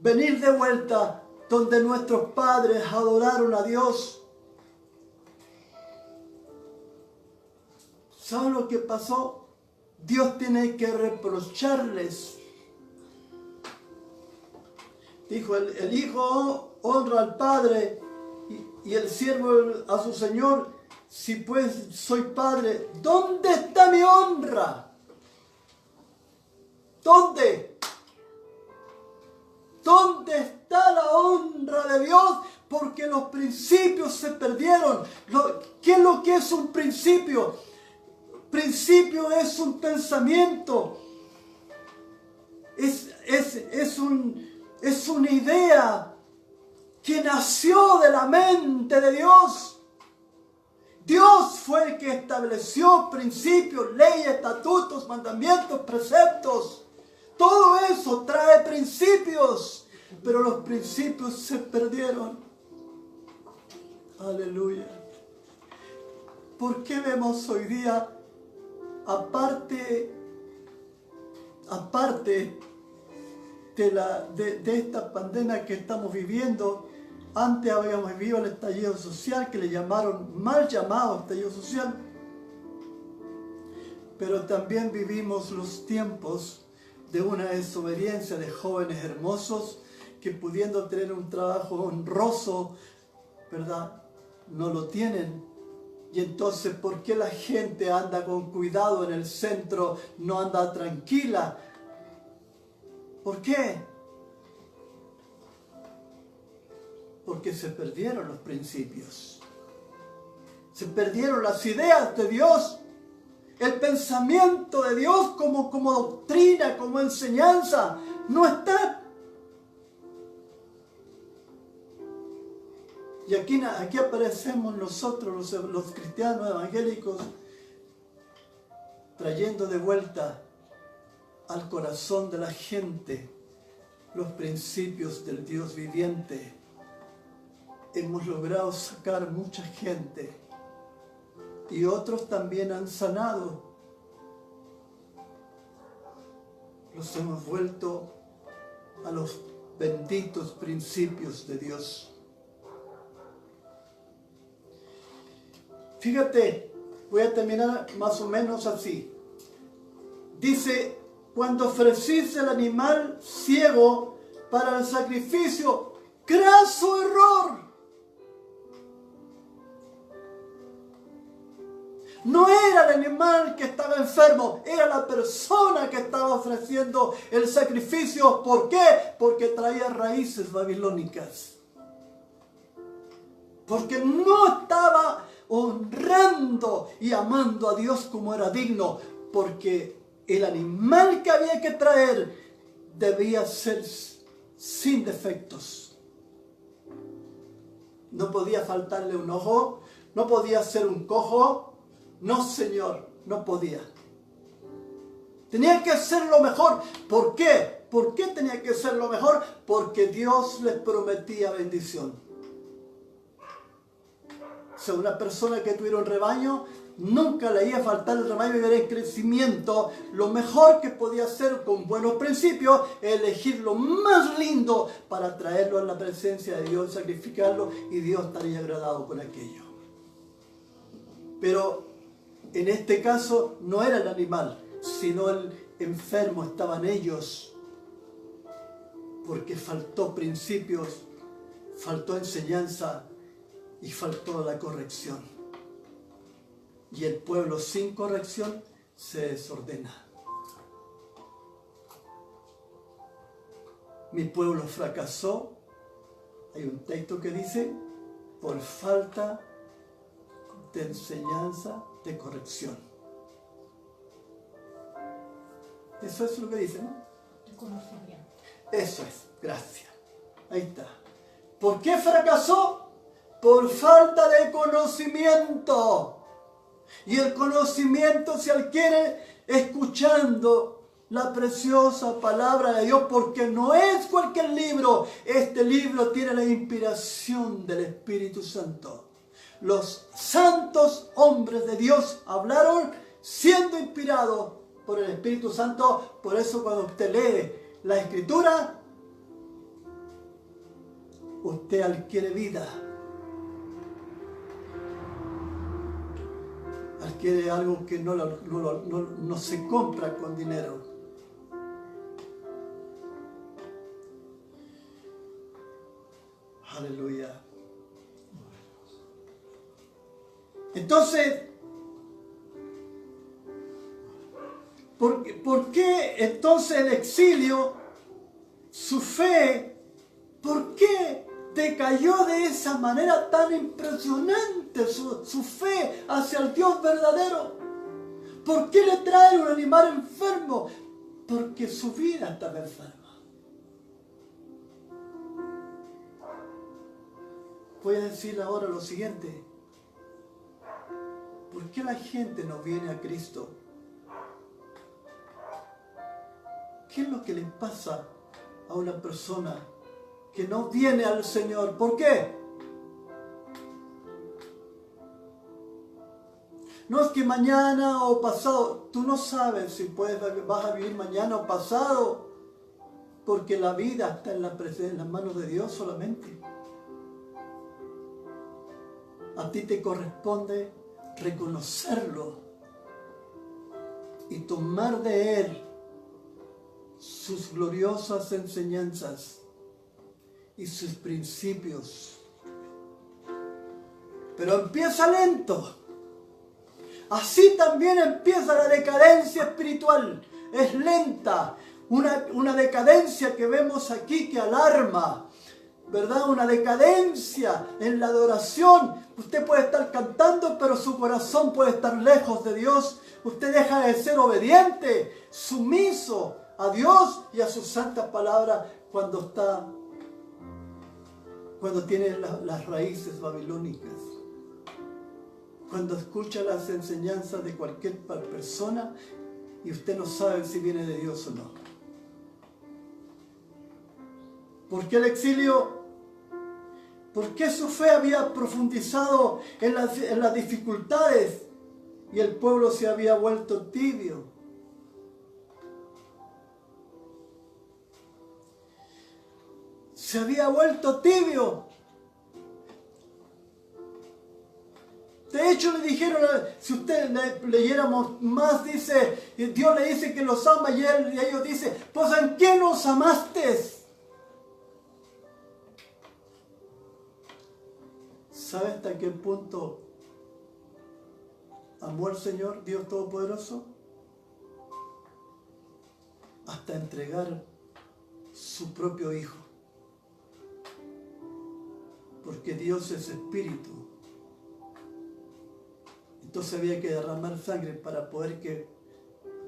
venir de vuelta donde nuestros padres adoraron a Dios. ¿Saben lo que pasó? Dios tiene que reprocharles. Dijo, el hijo honra al padre y el siervo a su señor. Si pues soy padre, ¿dónde está mi honra? ¿Dónde? ¿Dónde está la honra de Dios? Porque los principios se perdieron. ¿Qué es lo que es un principio? Principio es un pensamiento. Es Es una idea que nació de la mente de Dios. Dios fue el que estableció principios, leyes, estatutos, mandamientos, preceptos. Todo eso trae principios, pero los principios se perdieron. Aleluya. ¿Por qué vemos hoy día, aparte de esta pandemia que estamos viviendo? Antes habíamos vivido el estallido social, que le llamaron, mal llamado estallido social. Pero también vivimos los tiempos de una desobediencia de jóvenes hermosos que, pudiendo tener un trabajo honroso, ¿verdad?, no lo tienen. Y entonces, ¿por qué la gente anda con cuidado en el centro, no anda tranquila? ¿Por qué? Porque se perdieron los principios. Se perdieron las ideas de Dios. El pensamiento de Dios como doctrina, como enseñanza, no está. Y aquí aparecemos nosotros, los cristianos evangélicos, trayendo de vuelta al corazón de la gente los principios del Dios viviente. Hemos logrado sacar mucha gente y otros también han sanado. Los hemos vuelto a los benditos principios de Dios. Fíjate, voy a terminar más o menos así. Dice, cuando ofreciste el animal ciego para el sacrificio, graso error. No era el animal que estaba enfermo, era la persona que estaba ofreciendo el sacrificio. ¿Por qué? Porque traía raíces babilónicas. Porque no estaba honrando y amando a Dios como era digno. Porque el animal que había que traer debía ser sin defectos. No podía faltarle un ojo, no podía ser un cojo. No, Señor, no podía. Tenía que ser lo mejor. ¿Por qué? ¿Por qué tenía que ser lo mejor? Porque Dios les prometía bendición. O sea, una persona que tuviera un rebaño, nunca le iba a faltar el rebaño y ver en crecimiento. Lo mejor que podía hacer con buenos principios es elegir lo más lindo para traerlo a la presencia de Dios, sacrificarlo, y Dios estaría agradado con aquello. Pero en este caso no era el animal, sino el enfermo, estaban ellos. Porque faltó principios, faltó enseñanza y faltó la corrección. Y el pueblo sin corrección se desordena. Mi pueblo fracasó. Hay un texto que dice, por falta de enseñanza, de corrección. Eso es lo que dice, ¿no? De conocimiento. Eso es, gracias. Ahí está. ¿Por qué fracasó? Por falta de conocimiento. Y el conocimiento se adquiere escuchando la preciosa palabra de Dios, porque no es cualquier libro. Este libro tiene la inspiración del Espíritu Santo. Los santos hombres de Dios hablaron siendo inspirados por el Espíritu Santo. Por eso cuando usted lee la Escritura, usted adquiere vida. Adquiere algo que no se compra con dinero. Aleluya. Entonces, ¿por qué entonces el exilio, su fe, por qué decayó de esa manera tan impresionante su fe hacia el Dios verdadero? ¿Por qué le traen un animal enfermo? Porque su vida estaba enferma. voy a decir ahora lo siguiente. ¿Por qué la gente no viene a Cristo? ¿Qué es lo que le pasa a una persona que no viene al Señor? ¿Por qué? No es que mañana o pasado, tú no sabes si vas a vivir mañana o pasado, porque la vida está en las manos de Dios solamente. A ti te corresponde reconocerlo y tomar de Él sus gloriosas enseñanzas y sus principios. Pero empieza lento. Así también empieza la decadencia espiritual. Es lenta. Una decadencia que vemos aquí que alarma, ¿verdad? Una decadencia en la adoración. Usted puede estar cantando, pero su corazón puede estar lejos de Dios. Usted deja de ser obediente, sumiso a Dios y a su santa palabra cuando tiene las raíces babilónicas. Cuando escucha las enseñanzas de cualquier persona y usted no sabe si viene de Dios o no. ¿Por qué el exilio? ¿Por qué su fe había profundizado en las dificultades y el pueblo se había vuelto tibio? Se había vuelto tibio. De hecho le dijeron, si usted leyéramos más, dice, Dios le dice que los ama y ellos dicen, pues ¿en qué nos amaste? ¿Sabe hasta qué punto amó el Señor, Dios Todopoderoso? Hasta entregar su propio Hijo. Porque Dios es espíritu. Entonces había que derramar sangre para poder que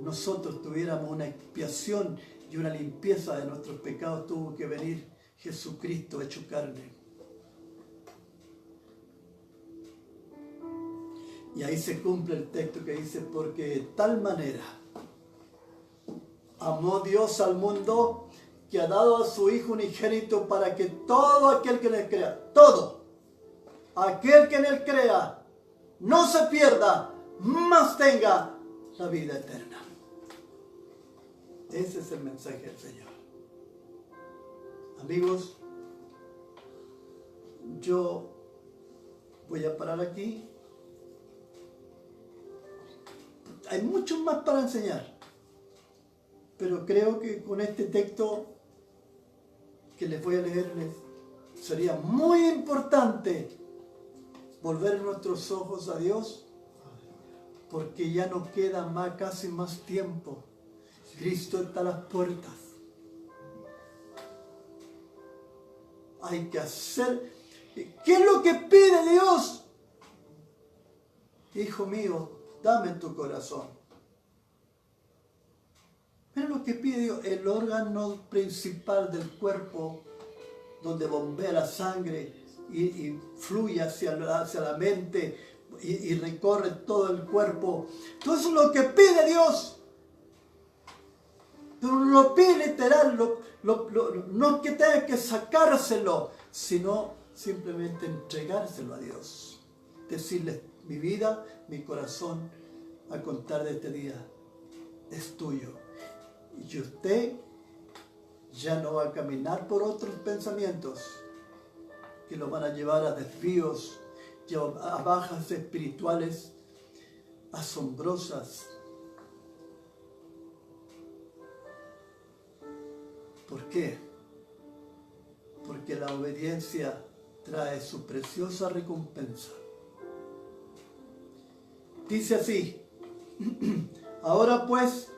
nosotros tuviéramos una expiación y una limpieza de nuestros pecados. Tuvo que venir Jesucristo hecho carne. Y ahí se cumple el texto que dice, porque de tal manera amó Dios al mundo que ha dado a su Hijo unigénito para que todo aquel que en él crea, todo aquel que en él crea, no se pierda, mas tenga la vida eterna. Ese es el mensaje del Señor. Amigos, yo voy a parar aquí. Hay mucho más para enseñar, pero creo que con este texto que les voy a leer sería muy importante volver nuestros ojos a Dios, porque ya no queda casi más tiempo. Cristo está a las puertas. Hay que hacer. ¿Qué es lo que pide Dios? Hijo mío, dame tu corazón. Mira lo que pide Dios, el órgano principal del cuerpo, donde bombea la sangre y fluye hacia la mente y recorre todo el cuerpo. Todo eso es lo que pide Dios. Pero lo pide literal, no es que tenga que sacárselo, sino simplemente entregárselo a Dios. Decirle, mi vida, mi corazón, a contar de este día, es tuyo. Y usted ya no va a caminar por otros pensamientos que lo van a llevar a desvíos, a bajas espirituales asombrosas. ¿Por qué? Porque la obediencia trae su preciosa recompensa. Dice así, ahora pues,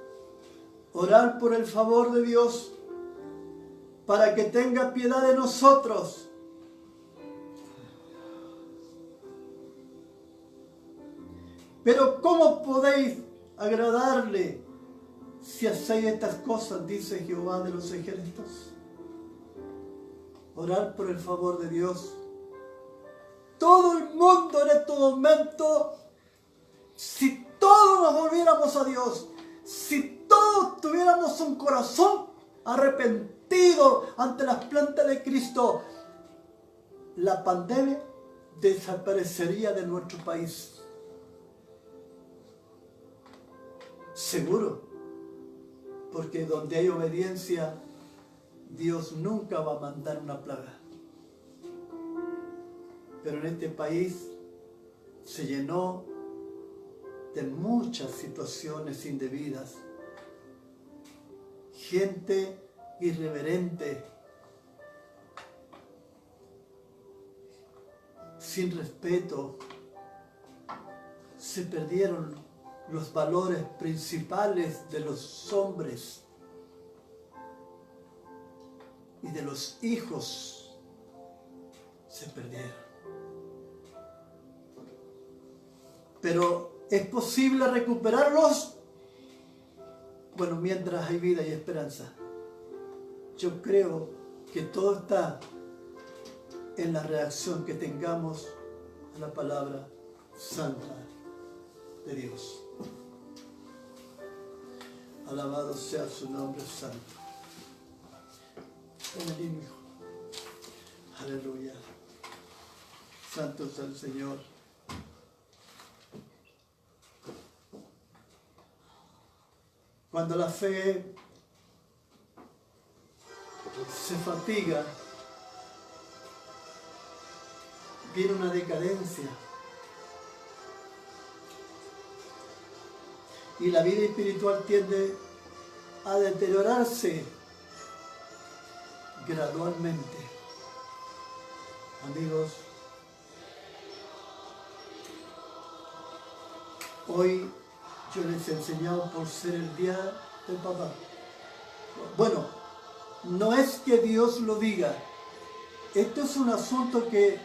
orar por el favor de Dios para que tenga piedad de nosotros. Pero ¿cómo podéis agradarle si hacéis estas cosas? Dice Jehová de los ejércitos. Orar por el favor de Dios todo el mundo en estos momentos, si todos nos volviéramos a Dios, si todos tuviéramos un corazón arrepentido ante las plantas de Cristo, la pandemia desaparecería de nuestro país. Seguro, porque donde hay obediencia, Dios nunca va a mandar una plaga. Pero en este país se llenó de muchas situaciones indebidas. Gente irreverente, sin respeto. Se perdieron los valores principales de los hombres y de los hijos. Se perdieron. Pero ¿es posible recuperarlos? Bueno, mientras hay vida y esperanza. Yo creo que todo está en la reacción que tengamos a la palabra santa de Dios. Alabado sea su nombre santo. En el himno. Aleluya. Santo es el Señor. Cuando la fe se fatiga, viene una decadencia. Y la vida espiritual tiende a deteriorarse gradualmente. Amigos, hoy yo les he enseñado por ser el día del papá. Bueno, no es que Dios lo diga. Esto es un asunto que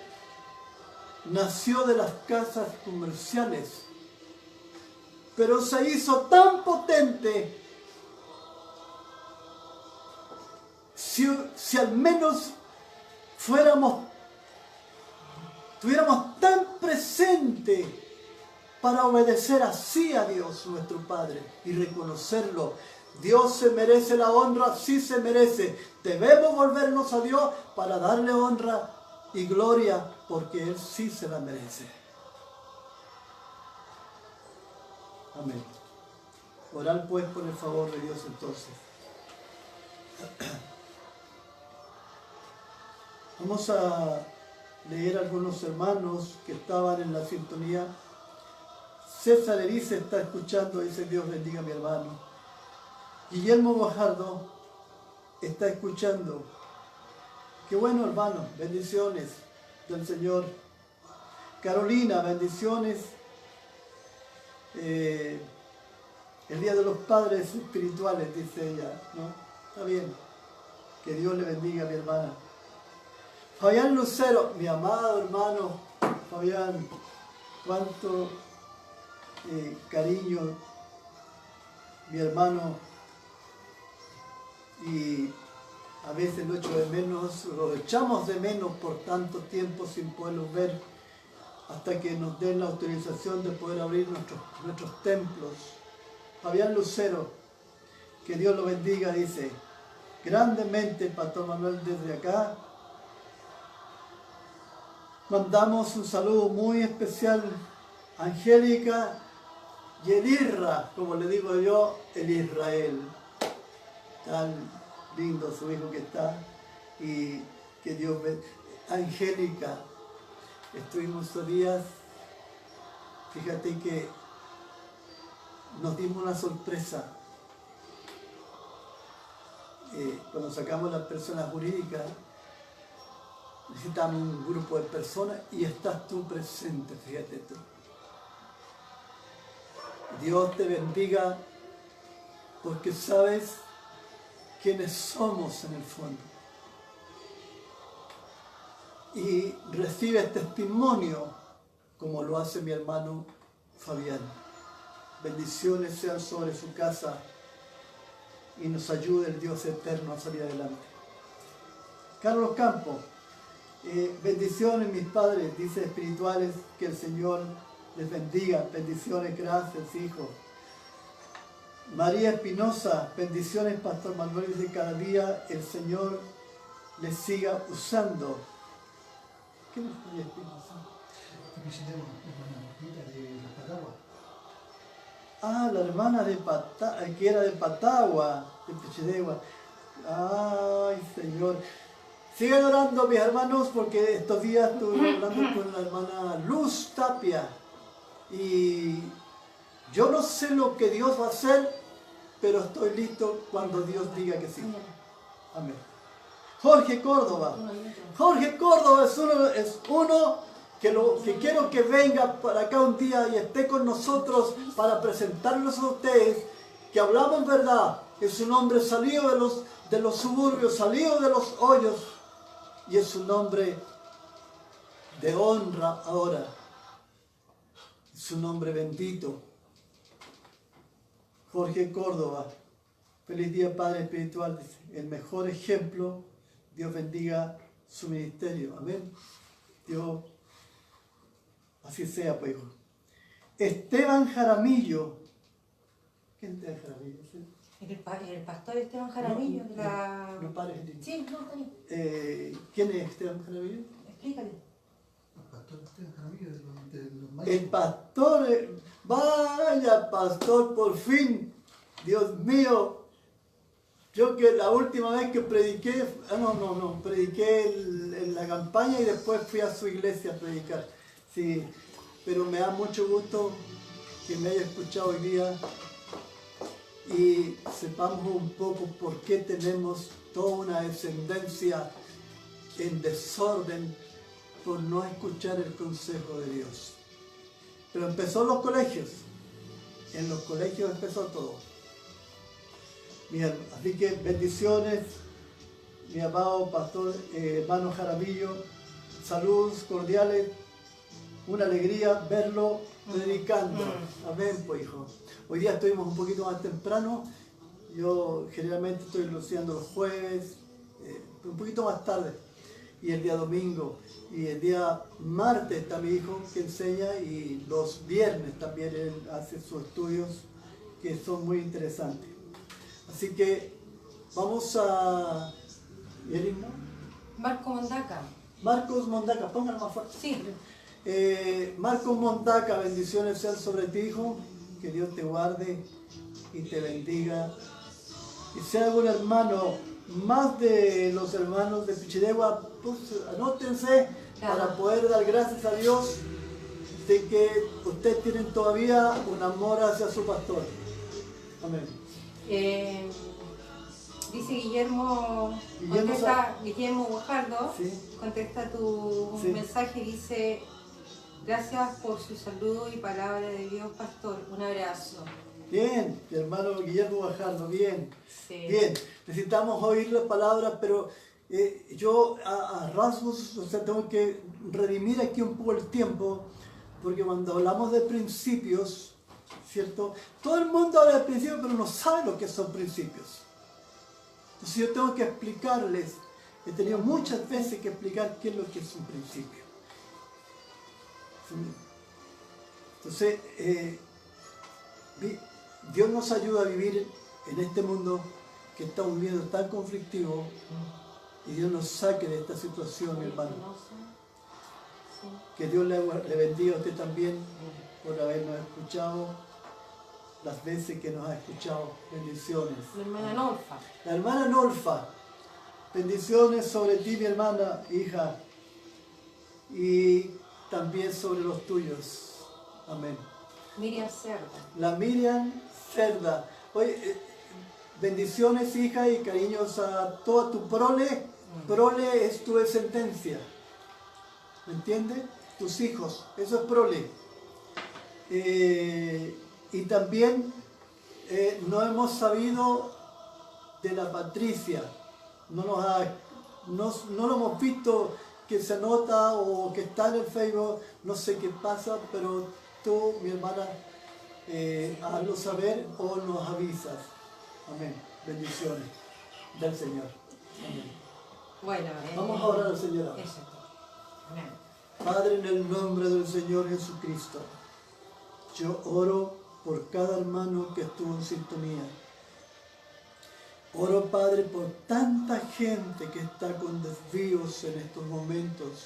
nació de las casas comerciales, pero se hizo tan potente. Si al menos tuviéramos tan presente para obedecer así a Dios nuestro Padre y reconocerlo. Dios se merece la honra, sí se merece. Debemos volvernos a Dios para darle honra y gloria, porque Él sí se la merece. Amén. Orar pues por el favor de Dios entonces. Vamos a leer algunos hermanos que estaban en la sintonía. César Erice está escuchando, dice Dios bendiga a mi hermano. Guillermo Bajardo está escuchando. Qué bueno, hermano, bendiciones del Señor. Carolina, bendiciones. El Día de los Padres Espirituales, dice ella, ¿no? Está bien. Que Dios le bendiga a mi hermana. Fabián Lucero, mi amado hermano Fabián, cuánto cariño, mi hermano, y a veces lo echo de menos, lo echamos de menos por tanto tiempo sin poderlos ver, hasta que nos den la autorización de poder abrir nuestros templos. Fabián Lucero, que Dios lo bendiga, dice, grandemente, Pastor Manuel, desde acá, mandamos un saludo muy especial a Angélica y el Irra, como le digo yo, el Israel. Tan lindo su hijo que está, y que Dios bendiga. Angélica, estuvimos estos días, fíjate que nos dimos una sorpresa. Cuando sacamos las personas jurídicas, necesitamos un grupo de personas y estás tú presente, fíjate tú. Dios te bendiga porque sabes quiénes somos en el fondo. Y recibes testimonio como lo hace mi hermano Fabián. Bendiciones sean sobre su casa y nos ayude el Dios eterno a salir adelante. Carlos Campos, Bendiciones mis padres, dice espirituales, que el Señor les bendiga. Bendiciones, gracias hijos. María Espinosa, bendiciones Pastor Manuel, dice cada día el Señor les siga usando. ¿Qué nos María Espinosa? Ah, la hermana de que era de Patagua, de Pichidegua. Ay, Señor. Sigan orando, mis hermanos, porque estos días estuve hablando con la hermana Luz Tapia. Y yo no sé lo que Dios va a hacer, pero estoy listo cuando Dios diga que sí. Amén. Jorge Córdoba. Jorge Córdoba es uno que quiero que venga para acá un día y esté con nosotros para presentarnos a ustedes que hablamos verdad. Es un hombre salido de los suburbios, salido de los hoyos, y es un hombre de honra ahora. Es un hombre bendito. Jorge Córdoba. Feliz día, Padre Espiritual. El mejor ejemplo. Dios bendiga su ministerio. Amén. Dios, así sea, pues, hijo. Esteban Jaramillo. ¿Quién es Esteban Jaramillo? ¿Sí? El pastor Esteban Jaramillo. No pares. Sí, no, está bien. ¿Quién es Esteban Jaramillo? Explícale. El pastor Esteban Jaramillo de los mayas. El pastor, vaya pastor, por fin. Dios mío. Yo que la última vez que prediqué, prediqué en la campaña y después fui a su iglesia a predicar. Sí, pero me da mucho gusto que me haya escuchado hoy día y sepamos un poco por qué tenemos toda una descendencia en desorden por no escuchar el consejo de Dios. Pero empezó en los colegios. En los colegios empezó todo. Así que bendiciones, mi amado pastor, hermano Jaramillo, saludos cordiales, una alegría verlo predicando. Amén, pues hijo. Hoy día estuvimos un poquito más temprano, yo generalmente estoy luciendo los jueves, un poquito más tarde, y el día domingo, y el día martes está mi hijo que enseña, y los viernes también él hace sus estudios que son muy interesantes. Así que vamos a... Marco Mondaca. Marcos Mondaca, póngalo más fuerte. Sí. Marcos Mondaca, bendiciones sean sobre ti, hijo. Que Dios te guarde y te bendiga. Y si hay algún hermano, más de los hermanos de Pichidegua, pues anótense para poder dar gracias a Dios de que ustedes tienen todavía un amor hacia su pastor. Amén. Dice Guillermo Guajardo, sí. Contesta tu mensaje, dice: gracias por su saludo y palabra de Dios, pastor, un abrazo. Bien, mi hermano Guillermo Guajardo, bien. Sí. Bien, necesitamos oír las palabras, pero yo a rasgos, tengo que redimir aquí un poco el tiempo, porque cuando hablamos de principios, ¿cierto? Todo el mundo habla de principios, pero no sabe lo que son principios. Entonces yo tengo que explicarles, he tenido muchas veces que explicar qué es lo que es un principio. Entonces, Dios nos ayuda a vivir en este mundo que está un mundo tan conflictivo, y Dios nos saque de esta situación, mi hermano. Que Dios le bendiga a usted también por habernos escuchado las veces que nos ha escuchado. Bendiciones. La hermana Norfa. La hermana Norfa. Bendiciones sobre ti, mi hermana, hija. Y también sobre los tuyos. Amén. Miriam Cerda. La Miriam Cerda. Oye, bendiciones, hija, y cariños a toda tu prole. Prole es tu descendencia. ¿Me entiendes? Tus hijos. Eso es prole. Y también no hemos sabido de la Patricia. No lo hemos visto que se anota o que está en el Facebook. No sé qué pasa, pero tú, mi hermana, hazlo saber o nos avisas. Amén. Bendiciones del Señor. Amén. Bueno, vamos a orar al Señor. Eso. Amén. Padre, en el nombre del Señor Jesucristo, yo oro por cada hermano que estuvo en sintonía. Oro, Padre, por tanta gente que está con desvíos en estos momentos,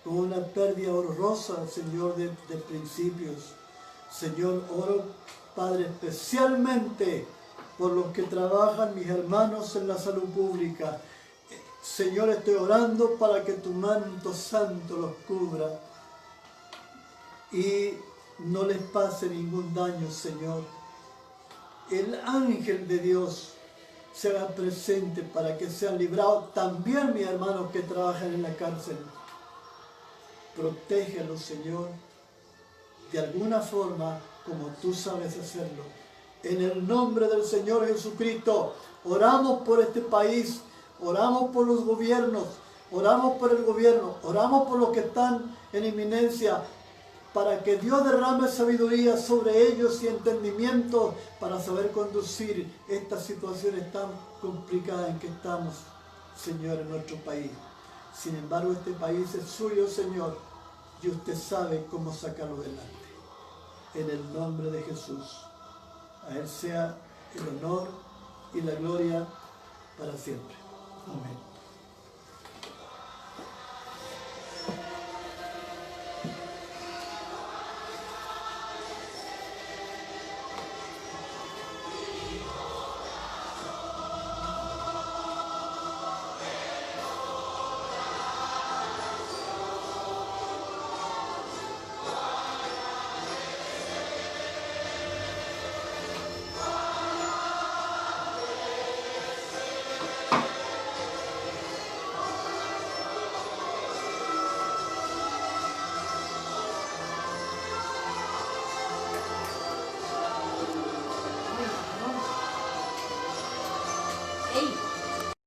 con una pérdida horrorosa, Señor, de principios. Señor, oro, Padre, especialmente por los que trabajan, mis hermanos, en la salud pública. Señor, estoy orando para que tu manto santo los cubra y no les pase ningún daño, Señor. El ángel de Dios se haga presente para que sean librados también mis hermanos que trabajan en la cárcel. Protégelos, Señor, de alguna forma como tú sabes hacerlo. En el nombre del Señor Jesucristo, oramos por este país, oramos por los gobiernos, oramos por el gobierno, oramos por los que están en inminencia, para que Dios derrame sabiduría sobre ellos y entendimiento para saber conducir estas situaciones tan complicadas en que estamos, Señor, en nuestro país. Sin embargo, este país es suyo, Señor, y usted sabe cómo sacarlo adelante. En el nombre de Jesús, a Él sea el honor y la gloria para siempre. Amén.